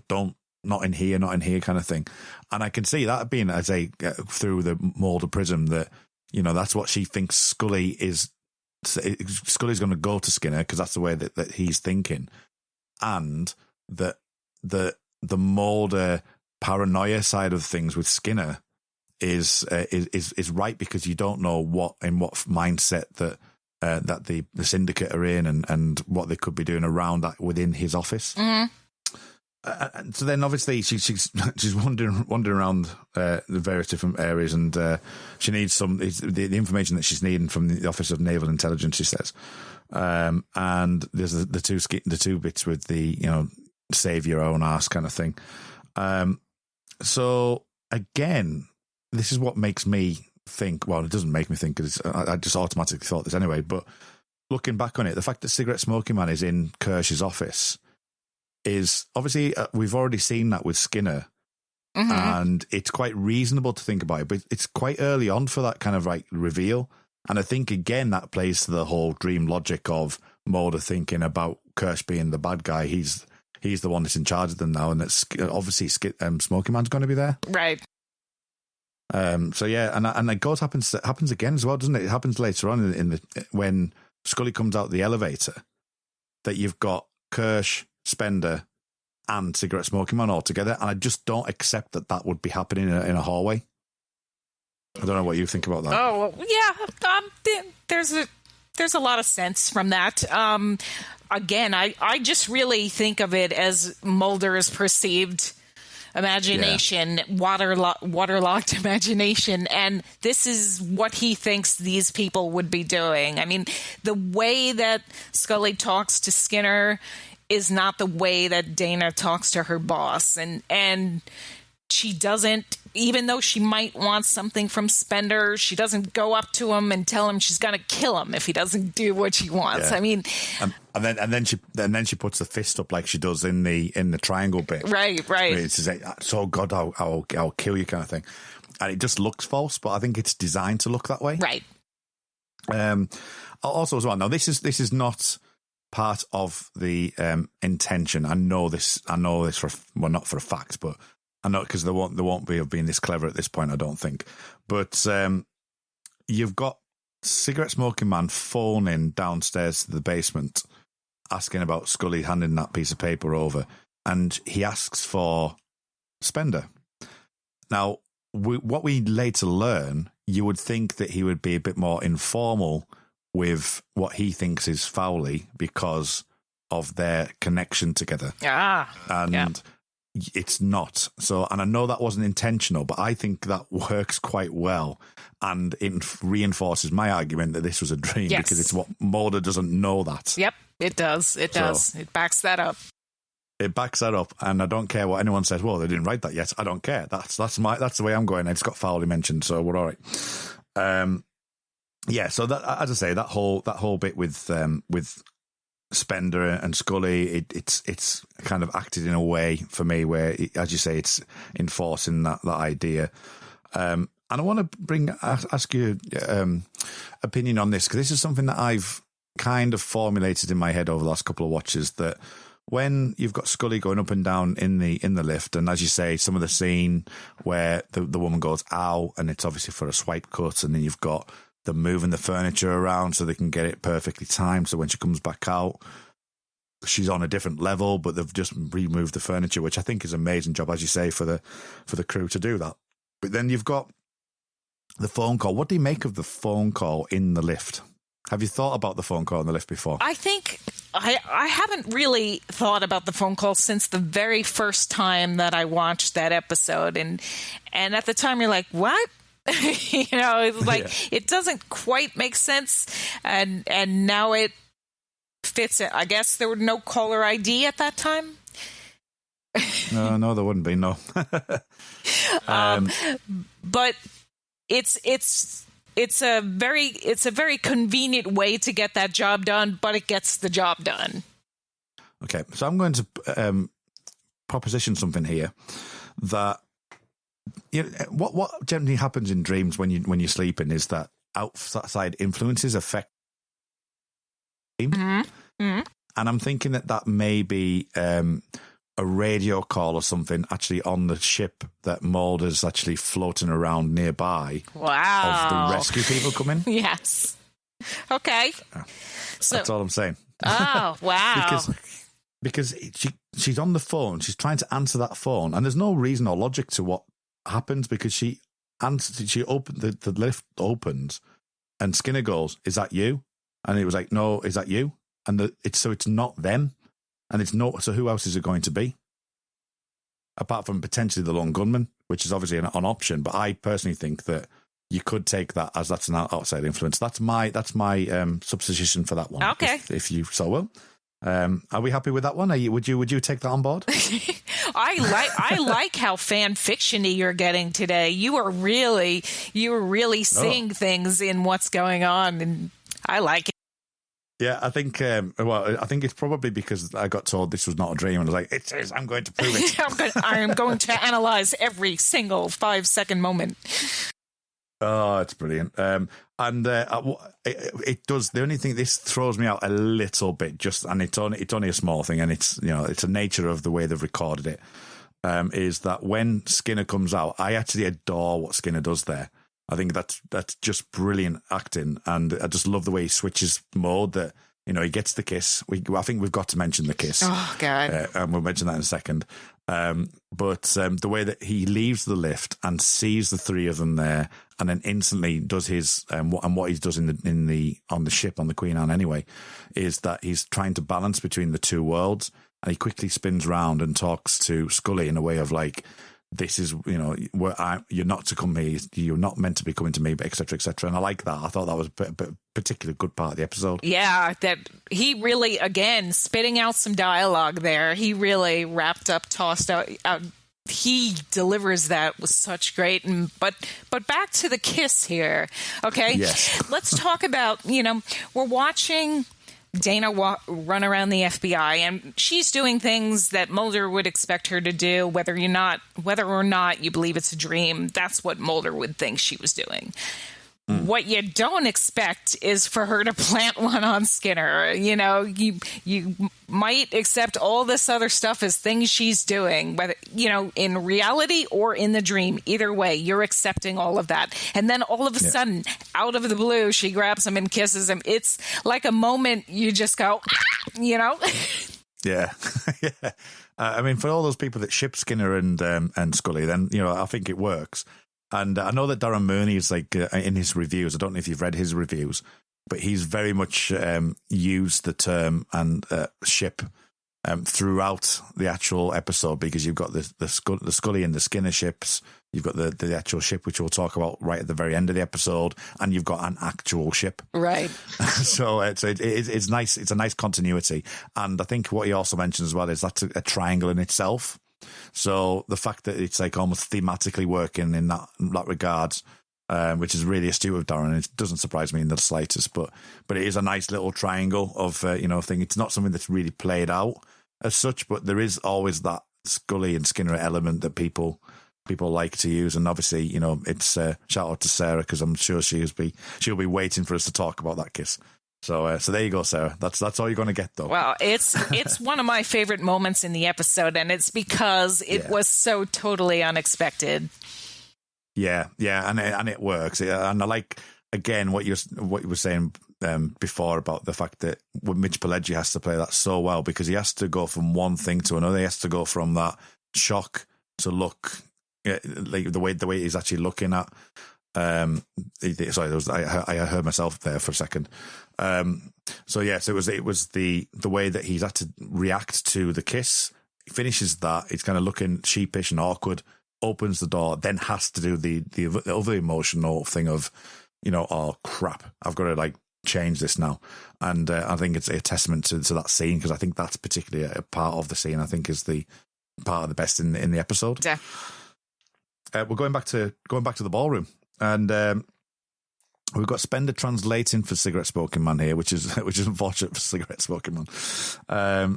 not in here kind of thing. And I can see that being through the Mulder prism that, that's what she thinks Scully's going to go to Skinner because that's the way that he's thinking. And that the Mulder paranoia side of things with Skinner is right, because you don't know what mindset that the syndicate are in and what they could be doing around that within his office. So then obviously she's wandering around the various different areas, and she needs the information that she's needing from the Office of Naval Intelligence, she says. And there's the two bits with the save your own ass kind of thing. So again, this is what makes me think. Well, it doesn't make me think, because I just automatically thought this anyway. But looking back on it, the fact that Cigarette Smoking Man is in Kirsch's office is obviously we've already seen that with Skinner, and it's quite reasonable to think about it. But it's quite early on for that kind of reveal, and I think again that plays to the whole dream logic of Mulder thinking about Kirsch being the bad guy. He's the one that's in charge of them now, and that's obviously Smoking Man's going to be there, right? So yeah, and it happens again as well, doesn't it? It happens later on when Scully comes out the elevator, that you've got Kirsch, Spender, and Cigarette Smoking Man all together, and I just don't accept that would be happening in a hallway. I don't know what you think about that. Oh yeah, there's a lot of sense from that. Again, I just really think of it as Mulder's perceived imagination, waterlogged imagination, and this is what he thinks these people would be doing. I mean, the way that Scully talks to Skinner is not the way that Deana talks to her boss, and she doesn't, even though she might want something from Spender, she doesn't go up to him and tell him she's going to kill him if he doesn't do what she wants. Yeah. I mean, and then she puts the fist up like she does in the triangle bit. Right. It's like, so God, I'll kill you kind of thing, and it just looks false. But I think it's designed to look that way. Right. Also, as well. Now, this is not part of the intention. I know this not for a fact, but I know, because they won't be being this clever at this point, I don't think. But you've got Cigarette Smoking Man phoning downstairs to the basement, asking about Scully handing that piece of paper over, and he asks for Spender. Now, what we later learn, you would think that he would be a bit more informal with what he thinks is Foley because of their connection together. It's not. So, and I know that wasn't intentional, but I think that works quite well, and it reinforces my argument that this was a dream, because it's what Mulder doesn't know that. Yep, it does. It does. It backs that up. It backs that up, and I don't care what anyone says. Well, they didn't write that yet. I don't care. That's the way I'm going. It's got Foley mentioned, so we're all right. Yeah. So that, as I say, that whole bit with Spender and Scully, it's kind of acted in a way for me where, as you say, it's enforcing that idea. And I want to ask you opinion on this, because this is something that I've kind of formulated in my head over the last couple of watches, that when you've got Scully going up and down in the lift, and as you say, some of the scene where the woman goes ow, and it's obviously for a swipe cut, and then you've got them moving the furniture around so they can get it perfectly timed, so when she comes back out, she's on a different level, but they've just removed the furniture, which I think is an amazing job, as you say, for the crew to do that. But then you've got the phone call. What do you make of the phone call in the lift? Have you thought about the phone call in the lift before? I think I haven't really thought about the phone call since the very first time that I watched that episode, and at the time you're like, what? It's like, It doesn't quite make sense, and now it fits it. I guess there was no caller ID at that time. No, there wouldn't be, no. But it's a very convenient way to get that job done, but it gets the job done. Okay, so I'm going to proposition something here that what generally happens in dreams when you're sleeping is that outside influences affect dream. Mm-hmm. Mm-hmm. And I'm thinking that may be a radio call or something actually on the ship that Mulder's actually floating around nearby. Wow. Of the rescue people coming. Yes. Okay. So, that's all I'm saying. Oh, wow. because she's on the phone, she's trying to answer that phone, and there's no reason or logic to what happens because the lift opens and Skinner goes, "Is that you?" And it was like, "No, is that you?" And it's not them, and it's not. So who else is it going to be? Apart from potentially the lone gunman, which is obviously an option. But I personally think that you could take that as that's an outside influence. That's my supposition for that one. Okay, if you so will. Are we happy with that one? Would you take that on board? I like how fan fiction-y you're getting today. You are really seeing things in what's going on, and I like it. Yeah, I think. I think it's probably because I got told this was not a dream, and I was like, "It is. I'm going to prove it. I'm going to analyze every single 5-second moment." Oh, it's brilliant. It does. The only thing this throws me out a little bit, and it's only a small thing, and it's the nature of the way they've recorded it. Is that when Skinner comes out, I actually adore what Skinner does there. I think that's just brilliant acting, and I just love the way he switches mode. That he gets the kiss. I think we've got to mention the kiss. Oh God! And we'll mention that in a second. But the way that he leaves the lift and sees the three of them there, and then instantly does his what he does on the ship on the Queen Anne anyway, is that he's trying to balance between the two worlds, and he quickly spins round and talks to Scully in a way of like, this is you're not to come here, you're not meant to be coming to me, but etc. etc. And I like that. I thought that was a particularly good part of the episode. Yeah, that he really, again, spitting out some dialogue there. He really tossed out. He delivers that with such great. But back to the kiss here. Okay, yes. Let's talk about we're watching Deana run around the FBI, and she's doing things that Mulder would expect her to do, whether or not you believe it's a dream. That's what Mulder would think she was doing. What you don't expect is for her to plant one on Skinner. You might accept all this other stuff as things she's doing, whether in reality or in the dream. Either way, you're accepting all of that. And then all of a sudden, out of the blue, she grabs him and kisses him. It's like a moment you just go, Yeah. Yeah. I mean, for all those people that ship Skinner and Scully, then I think it works. And I know that Darren Mooney is like in his reviews. I don't know if you've read his reviews, but he's very much used the term and ship throughout the actual episode, because you've got the Scully and the Skinner ships. You've got the actual ship, which we'll talk about right at the very end of the episode, and you've got an actual ship. Right. So it's nice. It's a nice continuity. And I think what he also mentions as well is that's a triangle in itself. So the fact that it's like almost thematically working in that regard, which is really astute of Darren, it doesn't surprise me in the slightest. But it is a nice little triangle of thing. It's not something that's really played out as such, but there is always that Scully and Skinner element that people like to use. And obviously, it's shout out to Sarah, because I'm sure she'll be waiting for us to talk about that kiss. So there you go, Sarah. That's all you're going to get, though. Well, it's one of my favorite moments in the episode, and it's because it was so totally unexpected. Yeah, and it works. And I like, again, what you were saying before about the fact that Mitch Pileggi has to play that so well, because he has to go from one thing to another. He has to go from that shock to look like the way he's actually looking at. Sorry, I heard myself there for a second. So it was the way that he's had to react to the kiss. He finishes that. He's kind of looking sheepish and awkward. Opens the door, then has to do the other emotional thing of, oh crap, I've got to change this now. And I think it's a testament to that scene, because I think that's particularly a part of the scene. I think is the part of the best in the episode. Yeah. We're going back to the ballroom, and we've got Spender translating for Cigarette Smoking Man here, which is unfortunate for Cigarette Smoking Man.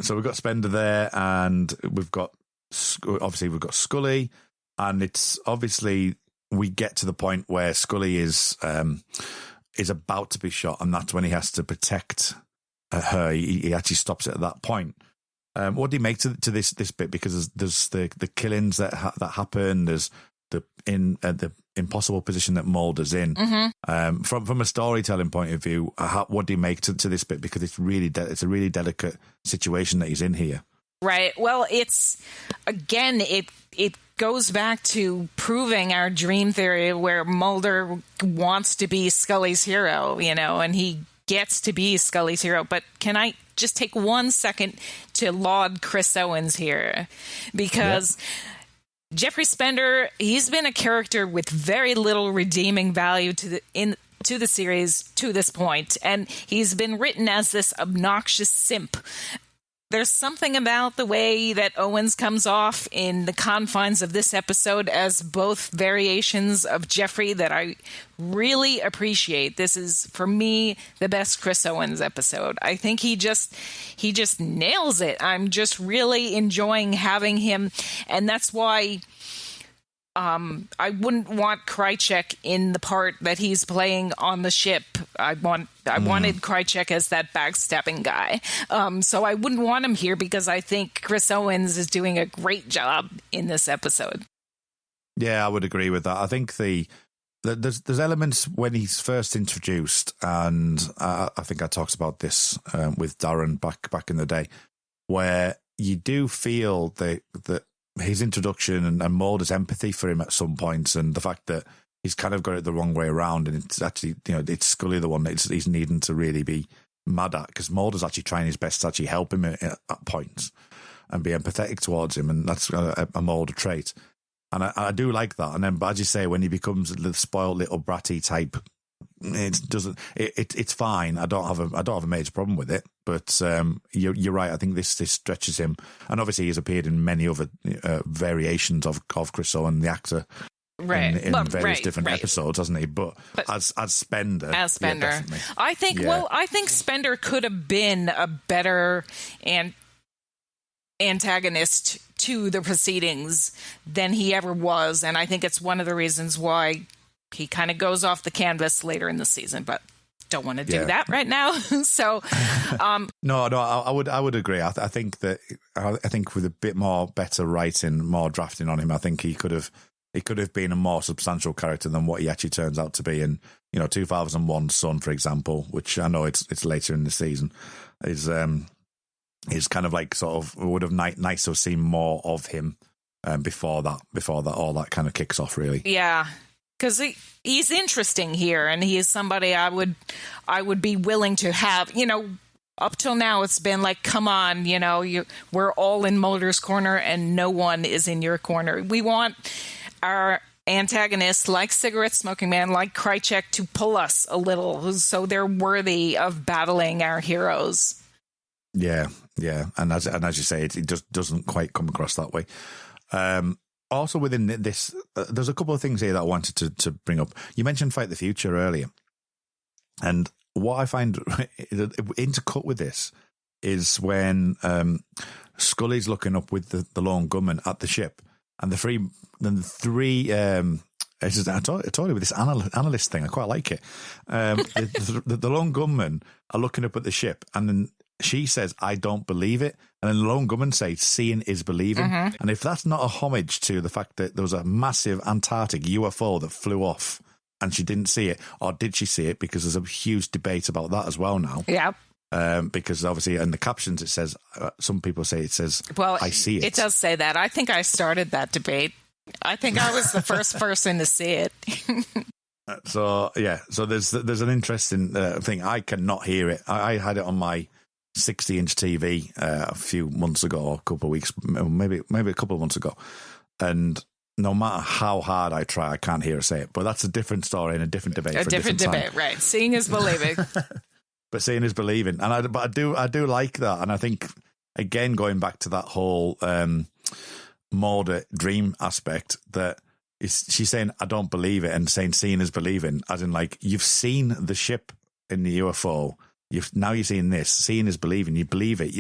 So we've got Spender there, and we've got Scully, and it's obviously we get to the point where Scully is about to be shot, and that's when he has to protect her. He actually stops it at that point. What do you make to this bit? Because there's the killings that happen. There's the impossible position that Mulder's in. Mm-hmm. From a storytelling point of view, what do you make to this bit? Because it's a really delicate situation that he's in here. Right. Well, it's again, it goes back to proving our dream theory where Mulder wants to be Scully's hero, and he gets to be Scully's hero. But can I just take 1 second to laud Chris Owens here? Because Jeffrey Spender, he's been a character with very little redeeming value to the series to this point, and he's been written as this obnoxious simp. There's something about the way that Owens comes off in the confines of this episode as both variations of Jeffrey that I really appreciate. This is, for me, the best Chris Owens episode. I think he just nails it. I'm just really enjoying having him, and that's why I wouldn't want Krycek in the part that he's playing on the ship. I wanted Krycek as that backstabbing guy. So I wouldn't want him here because I think Chris Owens is doing a great job in this episode. Yeah, I would agree with that. I think there's elements when he's first introduced, and I think I talked about this with Darren back in the day, where you do feel that his introduction and Mulder's empathy for him at some points, and the fact that he's kind of got it the wrong way around, and it's actually, it's Scully the one that he's needing to really be mad at, because Mulder's actually trying his best to actually help him at points and be empathetic towards him, and that's a Mulder trait. And I do like that. And then, but as you say, when he becomes the spoiled little bratty type, it's fine. I don't have a major problem with it. But you're right. I think this stretches him, and obviously he's appeared in many other variations of Chris Owen, the actor, right, in various different episodes, hasn't he? But as Spender, yeah, I think. Yeah. Well, I think Spender could have been a better antagonist to the proceedings than he ever was, and I think it's one of the reasons why he kind of goes off the canvas later in the season, but don't want to do that right now. So, no, I would agree. I think with a bit more better writing, more drafting on him, I think he could have been a more substantial character than what he actually turns out to be. In 2001's Son, for example, which I know it's later in the season, is kind of like sort of would have nice to have seen more of him before that all that kind of kicks off, really. Yeah. Because he's interesting here, and he is somebody I would be willing to have. Up till now, it's been like, come on, we're all in Mulder's corner, and no one is in your corner. We want our antagonists, like Cigarette Smoking Man, like Krycek, to pull us a little, so they're worthy of battling our heroes. Yeah, and as you say, it just doesn't quite come across that way. Also within this, there's a couple of things here that I wanted to bring up. You mentioned Fight the Future earlier. And what I find intercut with this is when Scully's looking up with the lone gunman at the ship, and the three I told you with this analyst thing, I quite like it. The lone gunmen are looking up at the ship, and then she says, "I don't believe it." And then the lone gunman says, "Seeing is believing." Mm-hmm. And if that's not a homage to the fact that there was a massive Antarctic UFO that flew off and she didn't see it, or did she see it? Because there's a huge debate about that as well now. Yeah. Because obviously in the captions it says, some people say it says, "Well, I see it." It does say that. I think I started that debate. I think I was the first person to see it. So there's an interesting thing. I cannot hear it. I had it on my 60-inch TV a few months ago, or a couple of weeks, maybe a couple of months ago, and no matter how hard I try, I can't hear her say it. But that's a different story and a different debate. A different debate, time. Right? Seeing is believing. But seeing is believing, and I do like that, and I think again going back to that whole Mulder dream aspect that she's saying, I don't believe it, and saying seeing is believing, as in like, you've seen the ship in the UFO. Now you're seeing this. Seeing is believing. You believe it.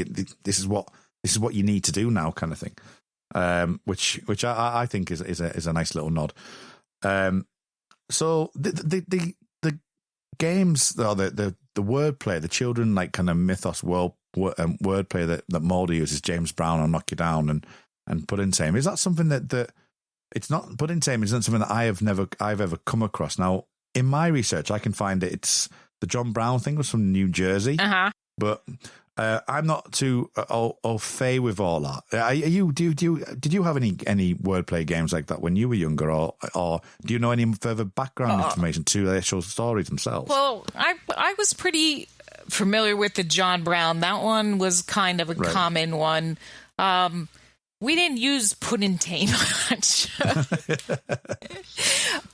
This is what you need to do now, kind of thing. Which I think is a nice little nod. So the games, or the wordplay, the children like kind of mythos wordplay that Mulder uses, James Brown, I'll knock you down, and put in tame. Is that something that it's not put in tame? Isn't something that I've ever come across? Now, in my research, I can find it's the John Brown thing was from New Jersey, but I'm not too au fait with all that. Did you have any wordplay games like that when you were younger, or do you know any further background information to the actual stories themselves? Well, I was pretty familiar with the John Brown. That one was kind of a common one. We didn't use put in tame much.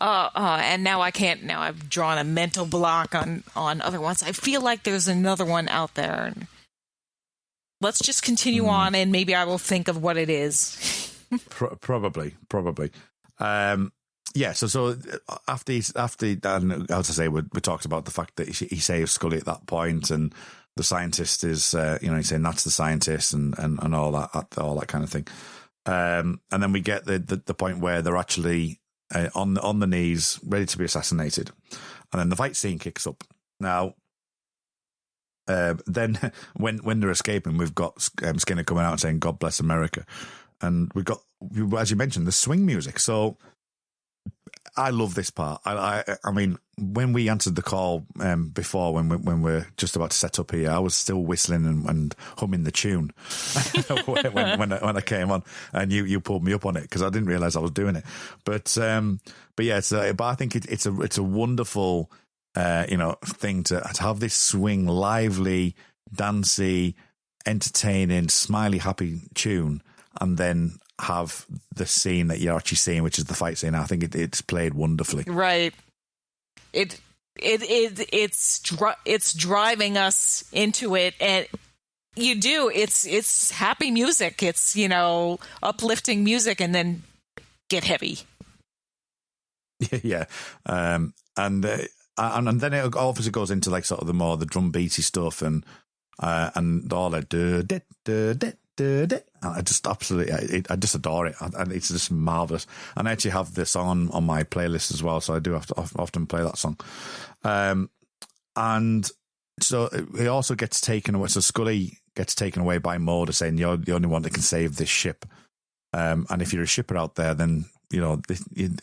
And now I can't. Now I've drawn a mental block on other ones. I feel like there's another one out there. Let's just continue on, and maybe I will think of what it is. Probably. Yeah. So after and as I say, we talked about the fact that he saves Scully at that point, and the scientist is, he's saying that's the scientist, and all that kind of thing. And then we get the point where they're actually on the knees, ready to be assassinated, and then the fight scene kicks up. Now, then when they're escaping, we've got Skinner coming out and saying "God bless America," and we've got, as you mentioned, the swing music. So I love this part. I mean, when we answered the call before, when we're just about to set up here, I was still whistling and humming the tune when I came on, and you pulled me up on it because I didn't realize I was doing it. But yeah, but I think it's a wonderful thing to have this swing, lively, dancey, entertaining, smiley, happy tune, and then have the scene that you're actually seeing, which is the fight scene. I think it's played wonderfully. Right. It's driving us into it, and you do. It's happy music. It's uplifting music, and then get heavy. Yeah. And then it obviously goes into like sort of the drum beaty stuff and all that. I just absolutely, I just adore it, and it's just marvelous. And I actually have this on my playlist as well, so I do have to often play that song. And so he also gets taken away. So Scully gets taken away by Mulder, saying you're the only one that can save this ship. And if you're a shipper out there, then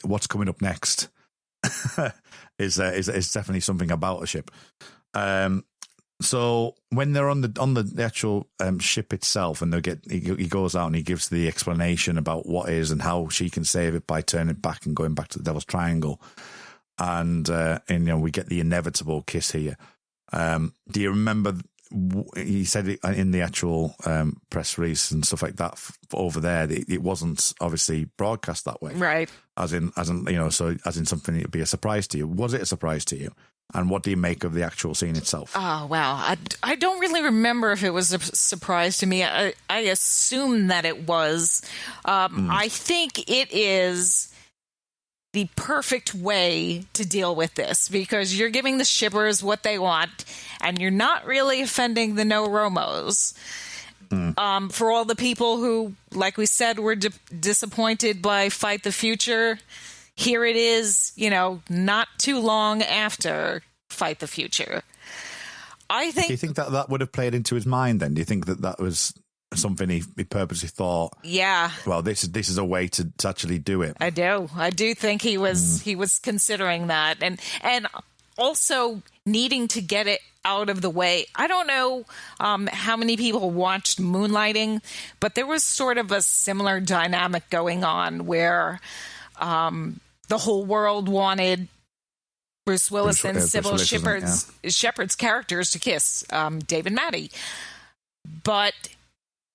what's coming up next is definitely something about a ship. So when they're on the actual ship itself, and he goes out and he gives the explanation about what is and how she can save it by turning it back and going back to the Devil's Triangle, and we get the inevitable kiss here. Do you remember? He said it in the actual press release and stuff like that over there. It wasn't obviously broadcast that way, right? As in something that would be a surprise to you. Was it a surprise to you? And what do you make of the actual scene itself? Oh, wow. I don't really remember if it was a surprise to me. I assume that it was. I think it is the perfect way to deal with this, because you're giving the shippers what they want, and you're not really offending the no-romos. For all the people who, like we said, were disappointed by Fight the Future, here it is, not too long after Fight the Future. Do you think that would have played into his mind then? Do you think that was something he purposely thought? Yeah. Well, this is a way to actually do it. I do think he was considering that, and also needing to get it out of the way. I don't know how many people watched Moonlighting, but there was sort of a similar dynamic going on where the whole world wanted Bruce Willis and Sybil Shepherd's characters to kiss Dave and Maddie. But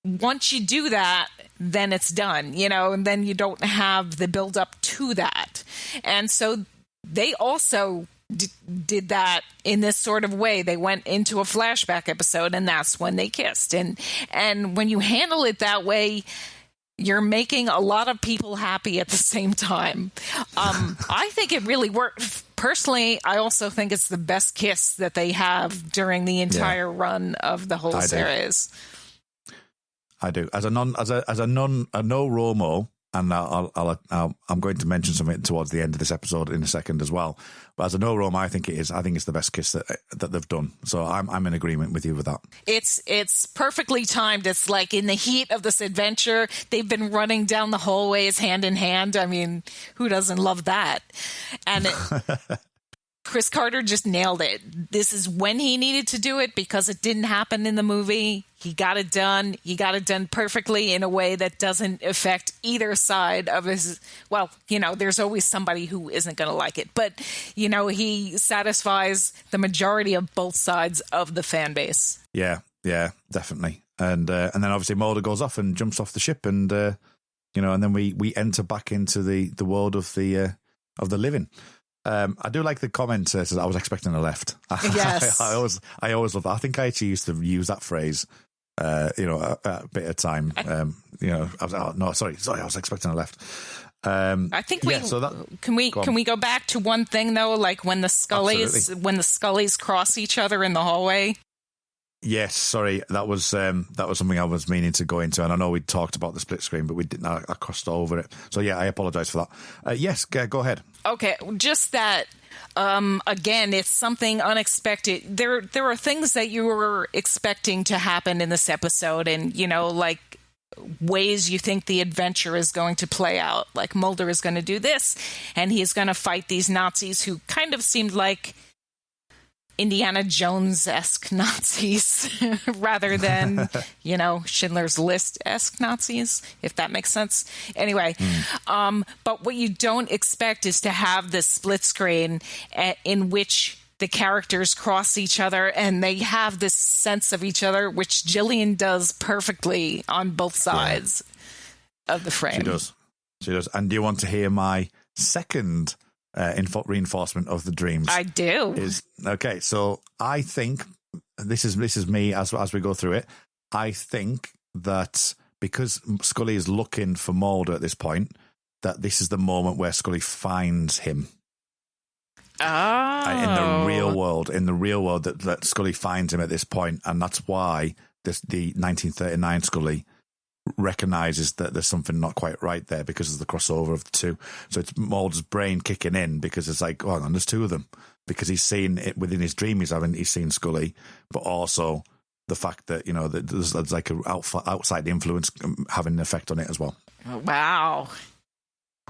once you do that, then it's done, and then you don't have the build up to that. And so they also did that in this sort of way. They went into a flashback episode, and that's when they kissed. And when you handle it that way, You're making a lot of people happy at the same time. I think it really worked. Personally, I also think it's the best kiss that they have during the entire run of the whole series. I do. As a no Romo, and I'm going to mention something towards the end of this episode in a second as well. But as a no Romo, I think it is. I think it's the best kiss that they've done. So I'm in agreement with you with that. It's perfectly timed. It's like in the heat of this adventure, they've been running down the hallways hand in hand. I mean, who doesn't love that? And Chris Carter just nailed it. This is when he needed to do it because it didn't happen in the movie. He got it done. He got it done perfectly in a way that doesn't affect either side of his... Well, there's always somebody who isn't going to like it. But, he satisfies the majority of both sides of the fan base. Yeah, definitely. And then obviously Mulder goes off and jumps off the ship and, and then we enter back into the world of the living. I do like the comment says I was expecting a left. Yes. I always love that. I think I actually used to use that phrase, a bit of time. I was I was expecting a left. I think can we go back to one thing though, like when the Scullys cross each other in the hallway? Yes, sorry, that was something I was meaning to go into, and I know we talked about the split screen, but we didn't. I crossed over it, so yeah, I apologise for that. Yes, go ahead. Okay, just that. Again, it's something unexpected. There are things that you were expecting to happen in this episode, and like ways you think the adventure is going to play out. Like Mulder is going to do this, and he's going to fight these Nazis who kind of seemed like Indiana Jones-esque Nazis rather than, Schindler's List-esque Nazis, if that makes sense. Anyway, but what you don't expect is to have this split screen in which the characters cross each other and they have this sense of each other, which Gillian does perfectly on both sides of the frame. She does. And do you want to hear my second reinforcement of the dreams? I do. Okay, so I think this is me as we go through it. I think that because Scully is looking for Mulder at this point, that this is the moment where Scully finds him. Oh. In the real world, that Scully finds him at this point, and that's why the 1939 Scully recognises that there's something not quite right there because of the crossover of the two. So it's Mulder's brain kicking in because it's like, oh, and there's two of them. Because he's seen it within his dream, he's seen Scully, but also the fact that, that there's like an outside influence having an effect on it as well. Wow.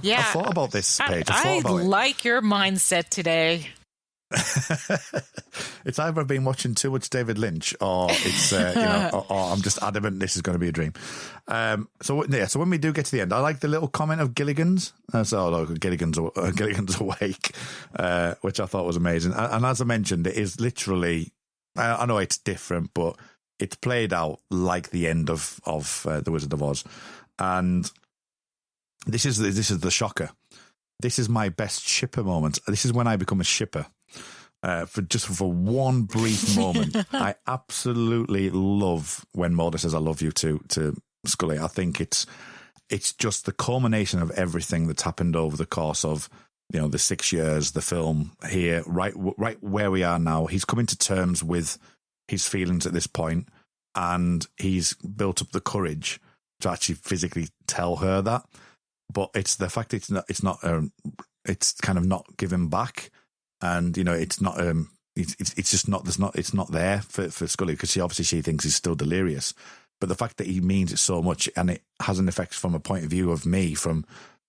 Yeah. I thought about this, Paige. I like your mindset today. It's either I've been watching too much David Lynch, or it's or I'm just adamant this is going to be a dream. So when we do get to the end, I like the little comment of Gilligan's. Gilligan's awake, which I thought was amazing. And as I mentioned, it is literally. I know it's different, but it's played out like the end of The Wizard of Oz, and this is the shocker. This is my best shipper moment. This is when I become a shipper. For one brief moment. I absolutely love when Mulder says I love you to Scully. I think it's just the culmination of everything that's happened over the course of the 6 years, the film here, right where we are now. He's coming to terms with his feelings at this point, and he's built up the courage to actually physically tell her that. But it's the fact it's kind of not given back. And it's not. It's just not. It's not there for Scully because she thinks he's still delirious. But the fact that he means it so much and it has an effect from a point of view of me, from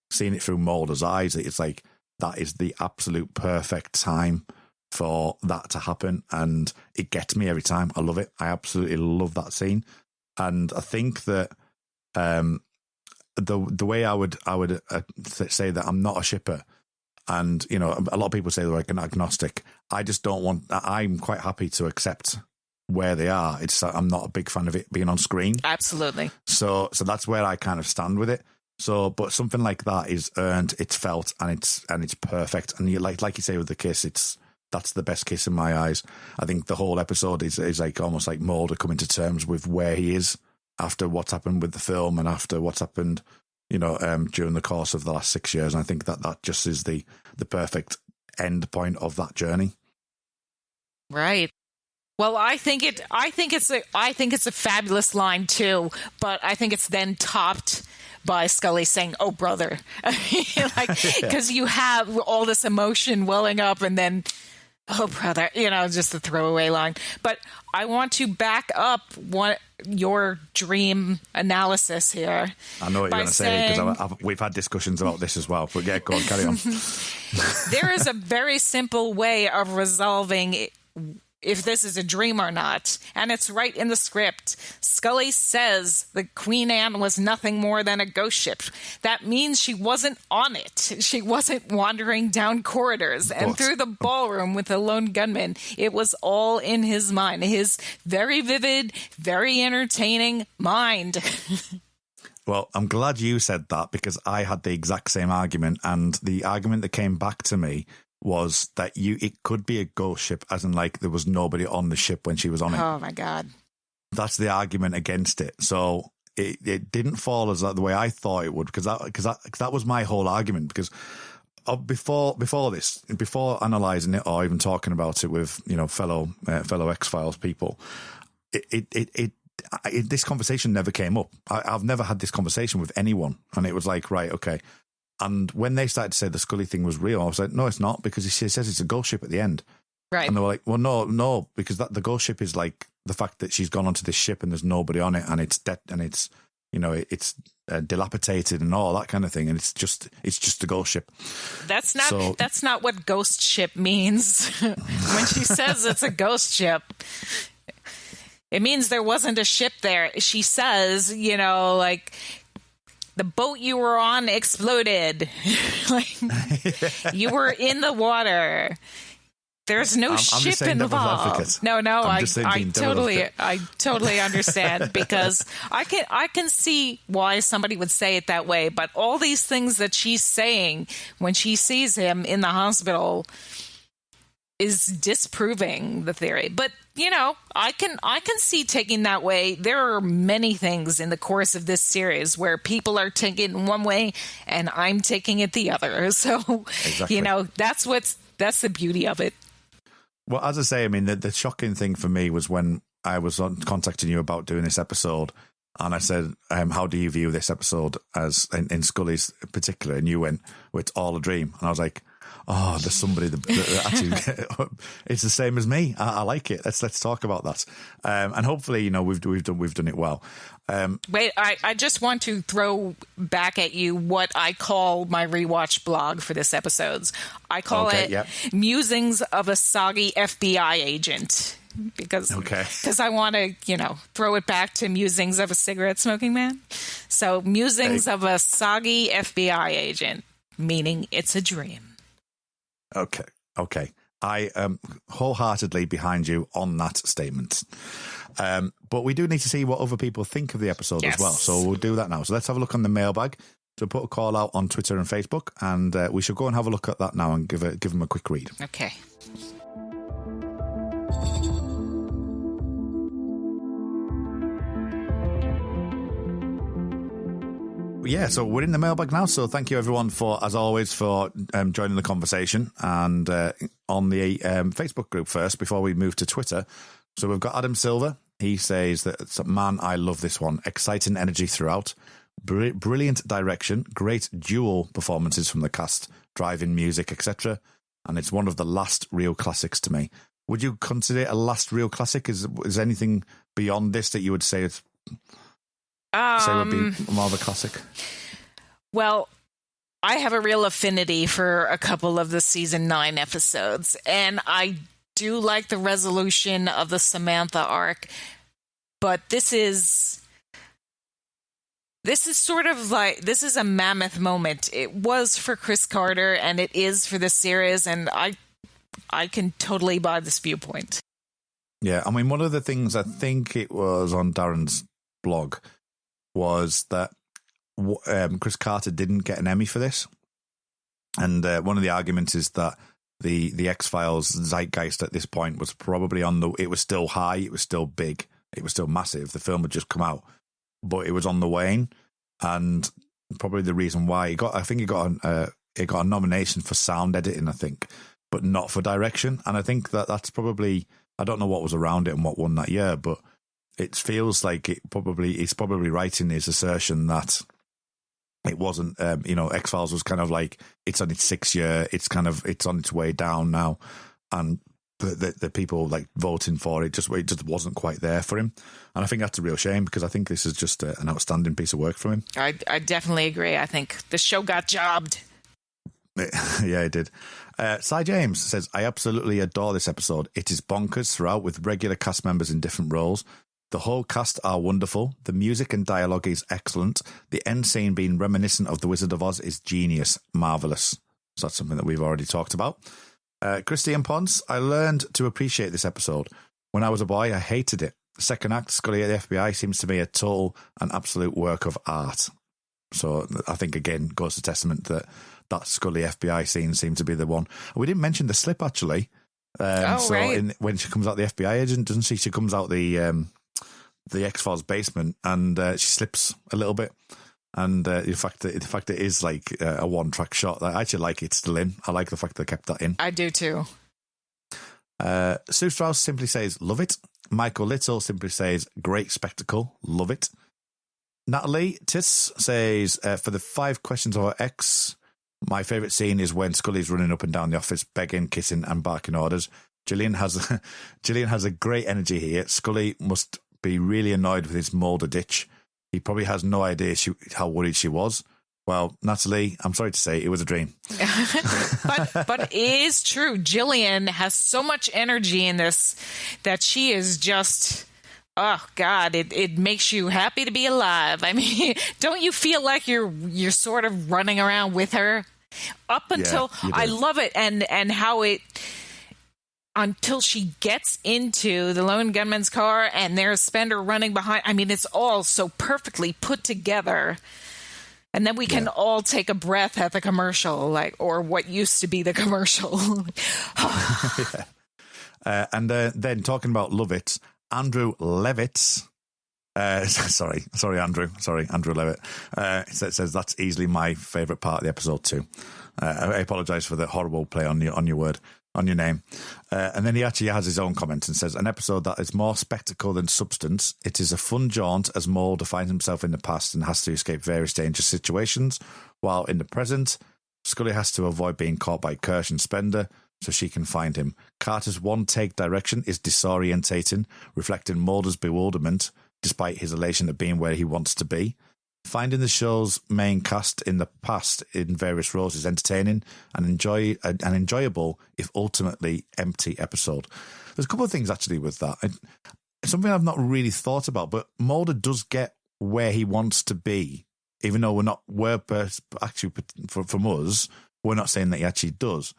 seeing it through Mulder's eyes, it's like that is the absolute perfect time for that to happen, and it gets me every time. I love it. I absolutely love that scene, and I think that the way I would say that I'm not a shipper. And, a lot of people say they're like an agnostic. I just don't want... I'm quite happy to accept where they are. I'm not a big fan of it being on screen. Absolutely. So that's where I kind of stand with it. So, but something like that is earned, it's felt, and it's perfect. And like you say with the kiss, that's the best kiss in my eyes. I think the whole episode is like almost like Mulder coming to terms with where he is after what's happened with the film and after what's happened, during the course of the last 6 years. And I think that just is the perfect end point of that journey. Right. Well, I think it's a fabulous line too, but I think it's then topped by Scully saying, "Oh, brother," because you have all this emotion welling up, and then, "Oh, brother," just the throwaway line. But I want to back up your dream analysis here. I know what you're going to say, because we've had discussions about this as well. But yeah, go on, carry on. There is a very simple way of resolving if this is a dream or not, and it's right in the script. Scully says the Queen Anne was nothing more than a ghost ship. That means she wasn't on it. She wasn't wandering down corridors and through the ballroom with a lone gunman. It was all in his mind, his very vivid, very entertaining mind. Well, I'm glad you said that, because I had the exact same argument, and the argument that came back to me was that it could be a ghost ship, as in like there was nobody on the ship when she was on it. Oh my God. That's the argument against it. So it didn't fall as the way I thought it would, because that was my whole argument. Because before analysing it or even talking about it with fellow X-Files people, this conversation never came up. I've never had this conversation with anyone, and it was like, right, okay. And when they started to say the Scully thing was real, I was like, no, it's not, because she says it's a ghost ship at the end. Right. And they were like, well, no, because the ghost ship is like the fact that she's gone onto this ship and there's nobody on it, and it's dead, and it's dilapidated and all that kind of thing, and it's just a ghost ship. That's not what ghost ship means. When she says it's a ghost ship, it means there wasn't a ship there. She says, the boat you were on exploded. You were in the water. There's no ship involved. No, I totally understand, because I can see why somebody would say it that way. But all these things that she's saying when she sees him in the hospital is disproving the theory. But I can see taking that way. There are many things in the course of this series where people are taking it one way and I'm taking it the other. So, exactly. That's the beauty of it. Well, as I say, I mean, the shocking thing for me was when I was contacting you about doing this episode, and I said, how do you view this episode as in Scully's particular? And you went, well, it's all a dream. And I was like, oh, there's somebody that actually, it's the same as me. I like it. Let's talk about that. And hopefully, we've done it well. Wait, I just want to throw back at you what I call my rewatch blog for this episode. I call it Musings of a Soggy FBI Agent. Because I want to, throw it back to Musings of a Cigarette Smoking Man. So Musings of a Soggy FBI Agent, meaning it's a dream. Okay. I am wholeheartedly behind you on that statement. But we do need to see what other people think of the episode as well. So we'll do that now. So let's have a look on the mailbag. So put a call out on Twitter and Facebook, and we should go and have a look at that now and give them a quick read. Okay. Yeah, so we're in the mailbag now. So thank you, everyone, as always, for joining the conversation. And on the Facebook group first, before we move to Twitter. So we've got Adam Silva. He says that, man, I love this one. Exciting energy throughout. Brilliant direction. Great dual performances from the cast. Driving music, etc. And it's one of the last real classics to me. Would you consider it a last real classic? Is anything beyond this that you would say it's... would be more of a classic? Well, I have a real affinity for a couple of the season 9 episodes, and I do like the resolution of the Samantha arc, but this is sort of like, this is a mammoth moment. It was for Chris Carter, and it is for the series, and I can totally buy this viewpoint. Yeah, I mean, one of the things, I think it was on Darren's blog, was that Chris Carter didn't get an Emmy for this. And one of the arguments is that the X-Files zeitgeist at this point was probably it was still high, it was still big, it was still massive. The film had just come out. but it was on the wane, and probably the reason why he got a nomination for sound editing, I think, but not for direction. And I think that's probably, I don't know what was around it and what won that year, but it feels like he's probably right in his assertion that it wasn't, X-Files was kind of like, it's on its 6th year, it's on its way down now, and the people like voting for it just wasn't quite there for him. And I think that's a real shame, because I think this is just an outstanding piece of work from him. I definitely agree. I think the show got jobbed. Yeah, it did. Cy James says, I absolutely adore this episode. It is bonkers throughout, with regular cast members in different roles. The whole cast are wonderful. The music and dialogue is excellent. The end scene being reminiscent of The Wizard of Oz is genius. Marvellous. So that's something that we've already talked about. Christian Ponce, I learned to appreciate this episode. When I was a boy, I hated it. The second act, Scully at the FBI, seems to be a total and absolute work of art. So I think, again, goes to testament that Scully FBI scene seemed to be the one. We didn't mention the slip, actually. Right. When she comes out the FBI agent, doesn't she? She comes out the X-Files basement, and she slips a little bit. And the fact that it is like a one-track shot, I actually like it still in. I like the fact they kept that in. I do too. Sue Strauss simply says, love it. Michael Little simply says, great spectacle, love it. Natalie Tiss says, for the 5 questions of our X, my favourite scene is when Scully's running up and down the office, begging, kissing and barking orders. Gillian has a great energy here. Scully must be really annoyed with his Mulder ditch. He probably has no idea how worried she was. Well, Natalie, I'm sorry to say, it was a dream. but it is true. Gillian has so much energy in this that she is just, oh God, it makes you happy to be alive. I mean, don't you feel like you're sort of running around with her up until I love it, and how it, until she gets into the lone gunman's car and there's Spender running behind. I mean, it's all so perfectly put together. And then we can all take a breath at the commercial, or what used to be the commercial. And then talking about Love It, Andrew Levitt. Sorry, Andrew Levitt. Says that's easily my favourite part of the episode too. I apologise for the horrible play on your word. On your name. And then he actually has his own comment and says, an episode that is more spectacle than substance. It is a fun jaunt as Mulder finds himself in the past and has to escape various dangerous situations, while in the present, Scully has to avoid being caught by Kirsch and Spender so she can find him. Carter's one-take direction is disorientating, reflecting Mulder's bewilderment, despite his elation at being where he wants to be. Finding the show's main cast in the past in various roles is entertaining and an enjoyable, if ultimately empty, episode. There's a couple of things actually with that. Something I've not really thought about, but Mulder does get where he wants to be, even though actually from us, we're not saying that he actually does.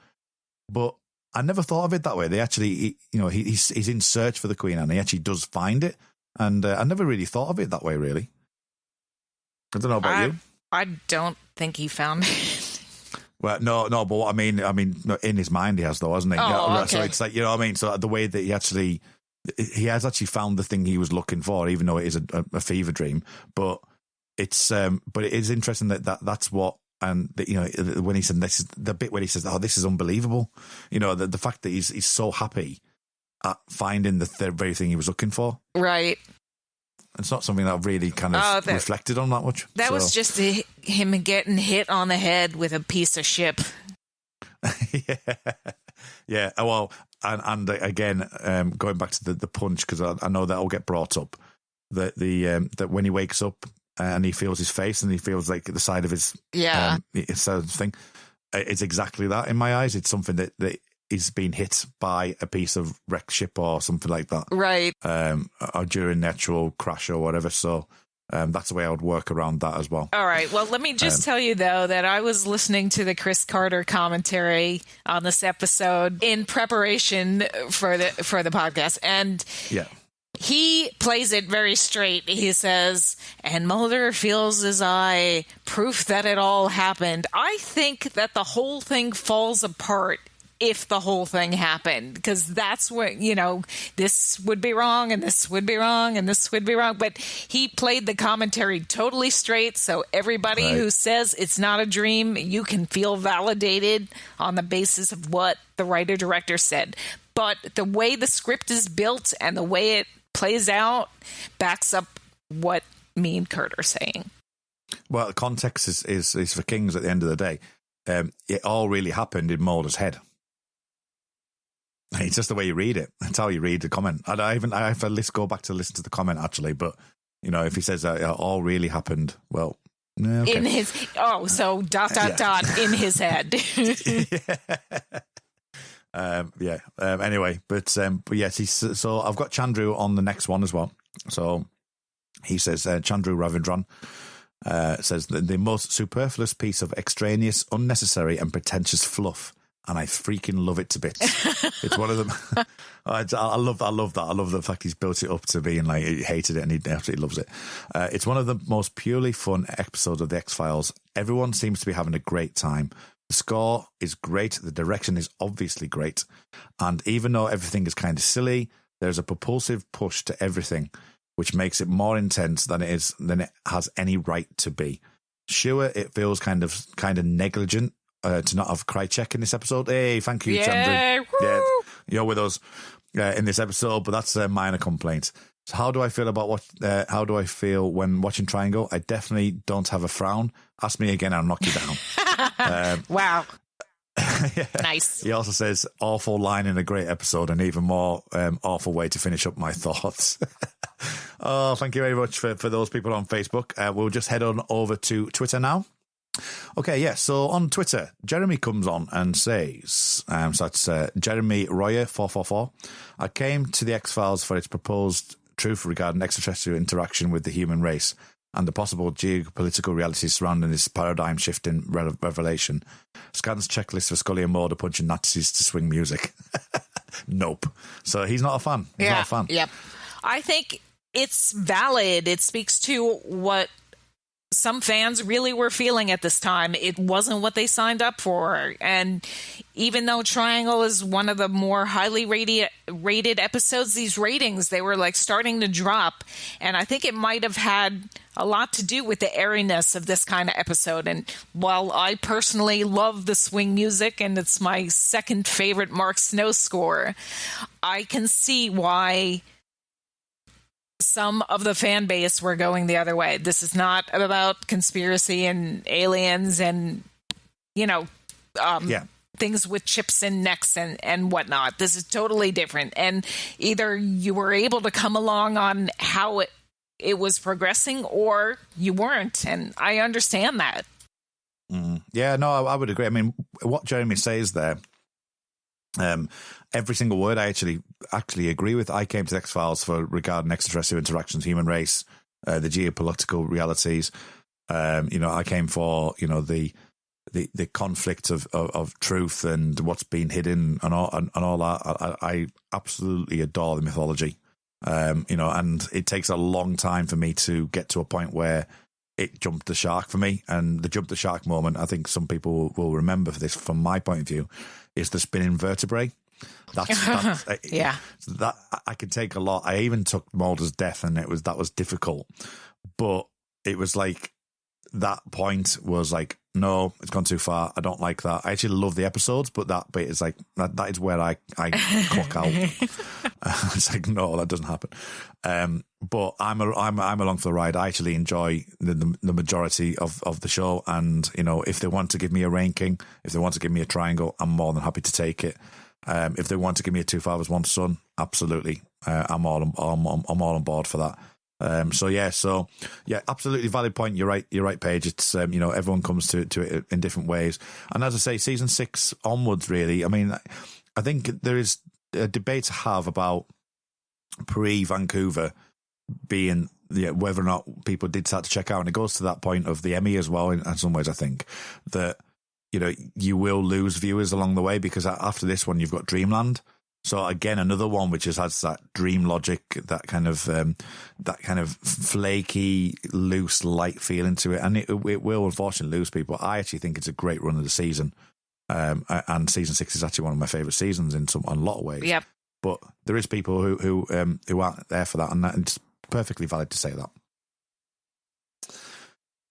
But I never thought of it that way. They actually, he's in search for the Queen and he actually does find it, and I never really thought of it that way, really. I don't know about you. I don't think he found it. Well, no, but what I mean, in his mind he has, though, hasn't he? Oh, okay. So it's like, so the way that he has actually found the thing he was looking for, even though it is a fever dream. But it is interesting that's what, and when he said this, the bit where he says, "Oh, this is unbelievable," the fact that he's so happy at finding the very thing he was looking for, right? It's not something that I've really kind of reflected on that much. That was just him getting hit on the head with a piece of ship. Yeah. Well, and again, going back to the punch, because I know that will get brought up. That when he wakes up and he feels his face and he feels like the side of his thing, it's exactly that in my eyes. It's something that is being hit by a piece of wrecked ship or something like that. Right. Or during natural crash or whatever. So that's the way I would work around that as well. All right. Well, let me just tell you, though, that I was listening to the Chris Carter commentary on this episode in preparation for the podcast. And he plays it very straight. He says, and Mulder feels his eye, proof that it all happened. I think that the whole thing falls apart if the whole thing happened, because that's what, this would be wrong and this would be wrong and this would be wrong. But he played the commentary totally straight. So everybody who says it's not a dream, you can feel validated on the basis of what the writer-director said. But the way the script is built and the way it plays out backs up what me and Kurt are saying. Well, context is for kings at the end of the day. It all really happened in Mulder's head. It's just the way you read it. That's how you read the comment. I have to go back to listen to the comment, actually. But, if he says that it all really happened, well, yeah, okay. In his... Oh, so ... in his head. Anyway, but yes, so I've got Chandru on the next one as well. So he says, Chandru Ravindran says that the most superfluous piece of extraneous, unnecessary and pretentious fluff, and I freaking love it to bits. It's one of them. I love that. I love the fact he's built it up to being like he hated it and he absolutely loves it. It's one of the most purely fun episodes of the X-Files. Everyone seems to be having a great time. The score is great. The direction is obviously great. And even though everything is kind of silly, there's a propulsive push to everything, which makes it more intense than it has any right to be. Sure, it feels kind of negligent to not have Krychek in this episode. Hey, thank you, Chandru. Yeah, you're with us in this episode, but that's a minor complaint. So how do I feel when watching Triangle? I definitely don't have a frown. Ask me again, I'll knock you down. Wow. Yeah. Nice. He also says, awful line in a great episode, and even more awful way to finish up my thoughts. Oh, thank you very much for those people on Facebook. We'll just head on over to Twitter now. Okay, yeah, so on Twitter, Jeremy comes on and says, so that's Jeremy Royer 444. I came to the X-Files for its proposed truth regarding extraterrestrial interaction with the human race and the possible geopolitical realities surrounding this paradigm shift in revelation. Scans checklist for Scully and Mulder punching Nazis to swing music. Nope. So he's not a fan. He's not a fan. Yep. I think it's valid. It speaks to what some fans really were feeling at this time. It wasn't what they signed up for. And even though Triangle is one of the more highly rated episodes, these ratings, they were like starting to drop. And I think it might have had a lot to do with the airiness of this kind of episode. And while I personally love the swing music and it's my second favorite Mark Snow score, I can see why some of the fan base were going the other way. This is not about conspiracy and aliens and, things with chips and necks and whatnot. This is totally different. And either you were able to come along on how it was progressing or you weren't. And I understand that. Yeah, no, I would agree. I mean, what Jeremy says there, every single word I actually agree with. I came to the X-Files for regarding extraterrestrial interactions, human race, the geopolitical realities. I came for, the conflict of truth and what's been hidden and all that. I absolutely adore the mythology. And it takes a long time for me to get to a point where it jumped the shark for me. And the jump the shark moment, I think some people will remember for this, from my point of view, is the spinning vertebrae. That's yeah. That I can take a lot. I even took Mulder's death, and that was difficult. But it was like that point was like, no, it's gone too far. I don't like that. I actually love the episodes, but that bit is like that is where I clock out. It's like, no, that doesn't happen. But I'm along for the ride. I actually enjoy the majority of the show, and if they want to give me a ranking, if they want to give me a triangle, I'm more than happy to take it. If they want to give me a Two Fathers One Son, absolutely, I'm all on board for that. So yeah, absolutely valid point. You're right, Paige. It's everyone comes to it in different ways, and as I say, season 6 onwards, really. I mean, I think there is a debate to have about pre-Vancouver being whether or not people did start to check out, and it goes to that point of the Emmy as well. In some ways, I think that you will lose viewers along the way, because after this one, you've got Dreamland. So again, another one which has that dream logic, that kind of flaky, loose, light feeling to it, and it will unfortunately lose people. I actually think it's a great run of the season. And season 6 is actually one of my favourite seasons in a lot of ways. Yep. But there is people who aren't there for that, and it's perfectly valid to say that.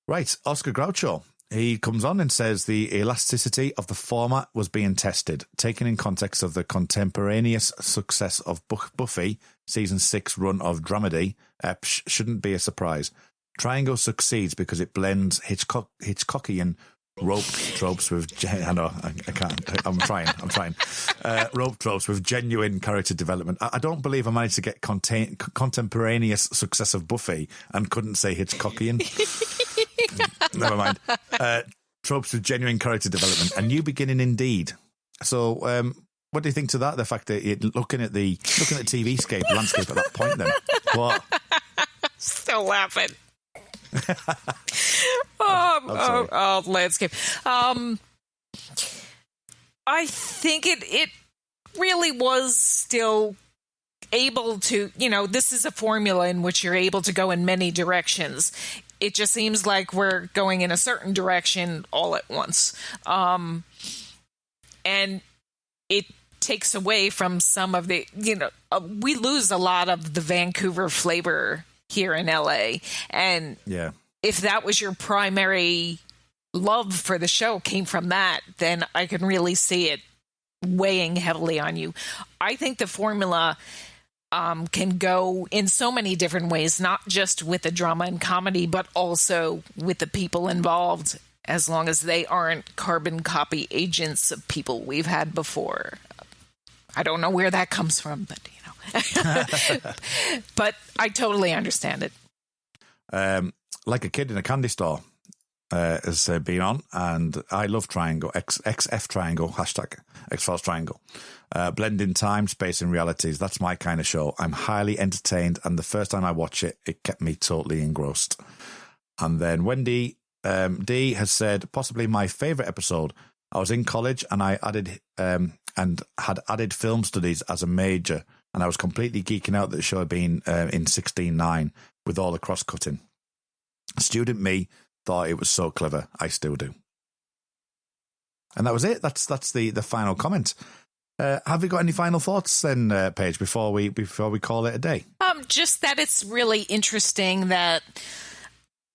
Right, Oscar Groucho. He comes on and says the elasticity of the format was being tested, taken in context of the contemporaneous success of Buffy season 6 run of dramedy. Shouldn't be a surprise. Triangle succeeds because it blends Hitchcockian rope tropes with I know I can't. I'm trying. Rope tropes with genuine character development. I don't believe I managed to get contemporaneous success of Buffy and couldn't say Hitchcockian. Never mind. Tropes with genuine character development. A new beginning indeed. So, what do you think to that? The fact that you're looking at the TV landscape at that point. Then what? Still laughing. Landscape. I think it really was still able to, this is a formula in which you're able to go in many directions. It just seems like we're going in a certain direction all at once. And it takes away from some of the, we lose a lot of the Vancouver flavor here in LA. And if that was your primary love for the show came from that, then I can really see it weighing heavily on you. I think the formula can go in so many different ways, not just with the drama and comedy, but also with the people involved, as long as they aren't carbon copy agents of people we've had before. I don't know where that comes from, but but I totally understand it. Like a Kid in a Candy Store has been on, and I love Triangle, XF Triangle, hashtag X-Files Triangle. Blending time, space, and realities. That's my kind of show. I'm highly entertained, and the first time I watch it, it kept me totally engrossed. And then Wendy D has said, possibly my favourite episode. I was in college, and I added and had added film studies as a major, and I was completely geeking out that the show had been in 16:9 with all the cross-cutting. Student me thought it was so clever. I still do. And that was it. That's the final comment. Have you got any final thoughts then, Paige, before we call it a day? Just that it's really interesting that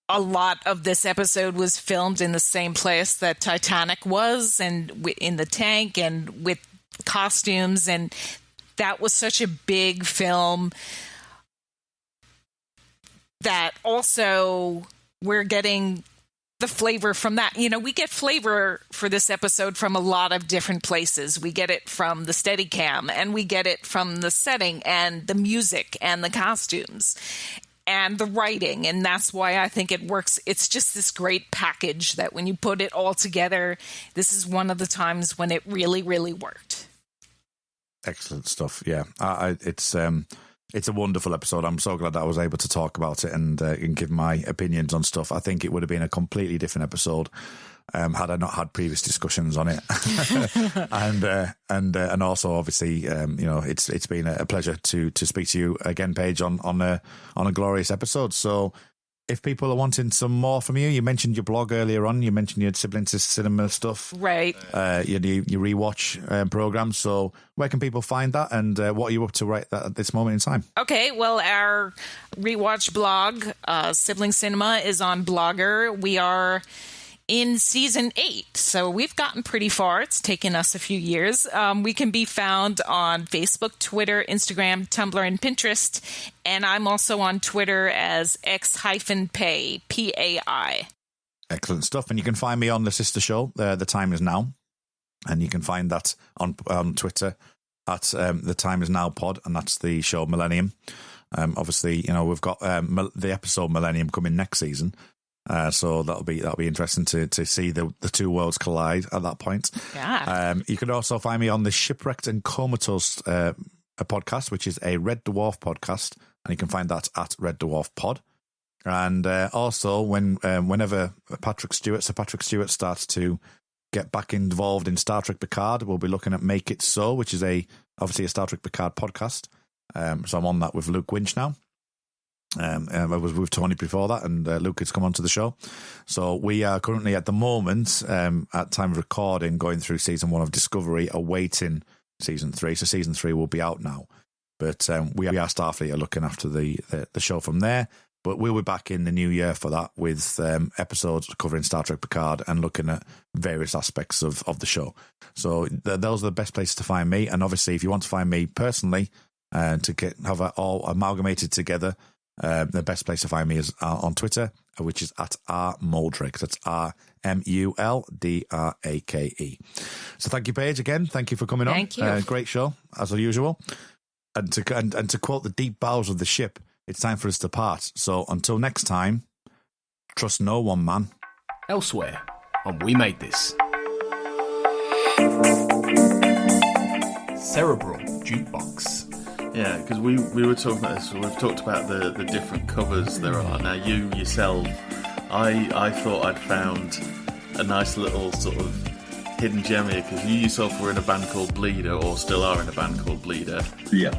a lot of this episode was filmed in the same place that Titanic was, and in the tank, and with costumes, and that was such a big film that also we're getting the flavor from that. We get flavor for this episode from a lot of different places. We get it from the Steadicam, and we get it from the setting and the music and the costumes and the writing. And that's why I think it works. It's just this great package that when you put it all together, this is one of the times when it really, really worked. Excellent stuff. Yeah. It's a wonderful episode. I'm so glad that I was able to talk about it and give my opinions on stuff. I think it would have been a completely different episode had I not had previous discussions on it. and also, obviously, it's been a pleasure to speak to you again, Paige, on a glorious episode. So, if people are wanting some more from you, you mentioned your blog earlier on. You mentioned your Siblings Cinema stuff, right? Your rewatch program. So, where can people find that, and what are you up to right at this moment in time? Okay, well, our rewatch blog, Sibling Cinema, is on Blogger. We are in season 8, so we've gotten pretty far. It's taken us a few years. We can be found on Facebook, Twitter, Instagram, Tumblr, and Pinterest. And I'm also on Twitter as X-Pay, P-A-I. Excellent stuff. And you can find me on the sister show, The Time Is Now. And you can find that on Twitter at The Time Is Now Pod, and that's the show Millennium. Obviously, we've got the episode Millennium coming next season. So that'll be interesting to see the two worlds collide at that point. Yeah. You can also find me on the Shipwrecked and Comatose a podcast, which is a Red Dwarf podcast, and you can find that at Red Dwarf Pod. And also, whenever Sir Patrick Stewart starts to get back involved in Star Trek Picard, we'll be looking at Make It So, which is obviously a Star Trek Picard podcast. So I'm on that with Luke Winch now. I was with Tony before that, and Luke has come onto the show. So we are currently at the moment, at time of recording, going through season 1 of Discovery, awaiting season 3. So season 3 will be out now. But we are Starfleet are looking after the show from there. But we'll be back in the new year for that with episodes covering Star Trek Picard and looking at various aspects of the show. So those are the best places to find me. And obviously, if you want to find me personally to have it all amalgamated together, the best place to find me is on Twitter, which is at @rmuldrake. That's RMULDRAKE. So thank you, Paige, again. Thank you for coming on. Thank you. Great show, as usual. And to quote the deep bowels of the ship, it's time for us to part. So until next time, trust no one, man. Elsewhere on We Made This. Cerebral Jukebox. Yeah, because we were talking about this. We've talked about the different covers there are. Now, you yourself, I thought I'd found a nice little sort of hidden gem here, because you yourself were in a band called Bleeder, or still are in a band called Bleeder. Yeah.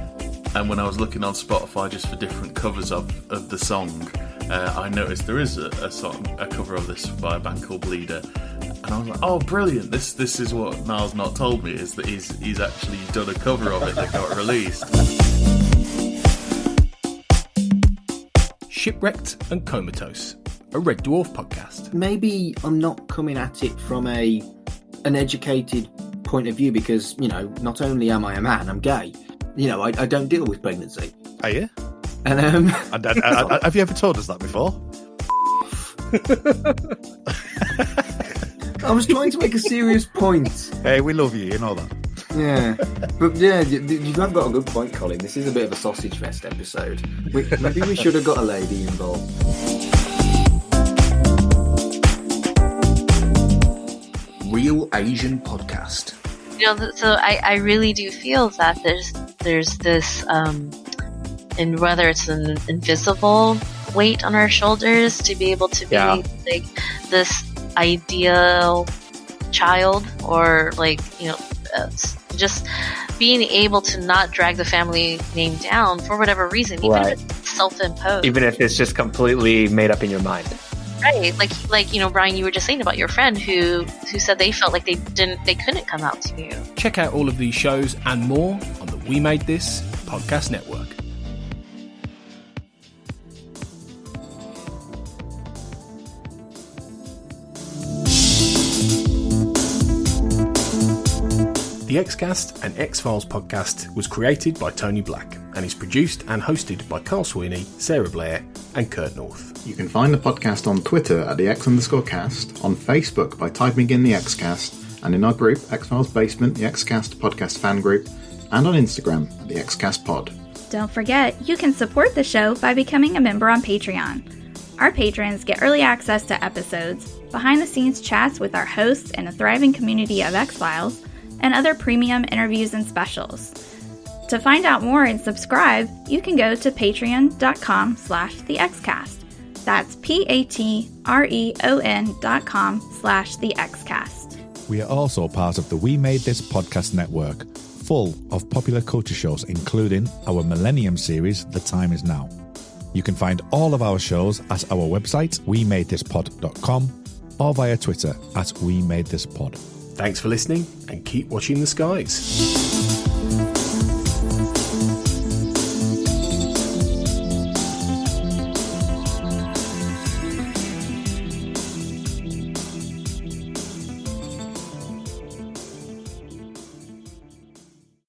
And when I was looking on Spotify just for different covers of the song, I noticed there is a cover of this by a band called Bleeder. And I was like, oh, brilliant. This is what Niall's not told me, is that he's actually done a cover of it that got released. Shipwrecked and Comatose, a Red Dwarf podcast. Maybe I'm not coming at it from an educated point of view, because, not only am I a man, I'm gay. I don't deal with pregnancy. Are you? And have you ever told us that before? I was trying to make a serious point. Hey, we love you, you know that. Yeah. But yeah, you have got a good point, Colin. This is a bit of a sausage fest episode. Maybe we should have got a lady involved. Real Asian podcast. So I really do feel that there's this, and whether it's an invisible weight on our shoulders to be able to be like this ideal child, or just being able to not drag the family name down for whatever reason, even if it's self-imposed, even if it's just completely made up in your mind. Right, like Brian, you were just saying about your friend who said they felt like they couldn't come out to you. Check out all of these shows and more on the We Made This podcast network. The Xcast and X-Files podcast was created by Tony Black and is produced and hosted by Carl Sweeney, Sarah Blair and Kurt North. You can find the podcast on Twitter at the X_cast, on Facebook by typing in the Xcast, and in our group, X-Files Basement, the Xcast podcast fan group, and on Instagram at the Xcast pod. Don't forget, you can support the show by becoming a member on Patreon. Our patrons get early access to episodes, behind-the-scenes chats with our hosts and a thriving community of X-Files, and other premium interviews and specials. To find out more and subscribe, you can go to patreon.com/thexcast. That's patreon.com/thexcast. We are also part of the We Made This podcast network, full of popular culture shows, including our Millennium series, The Time Is Now. You can find all of our shows at our website, wemadethispod.com, or via Twitter at wemadethispod. Thanks for listening and keep watching the skies.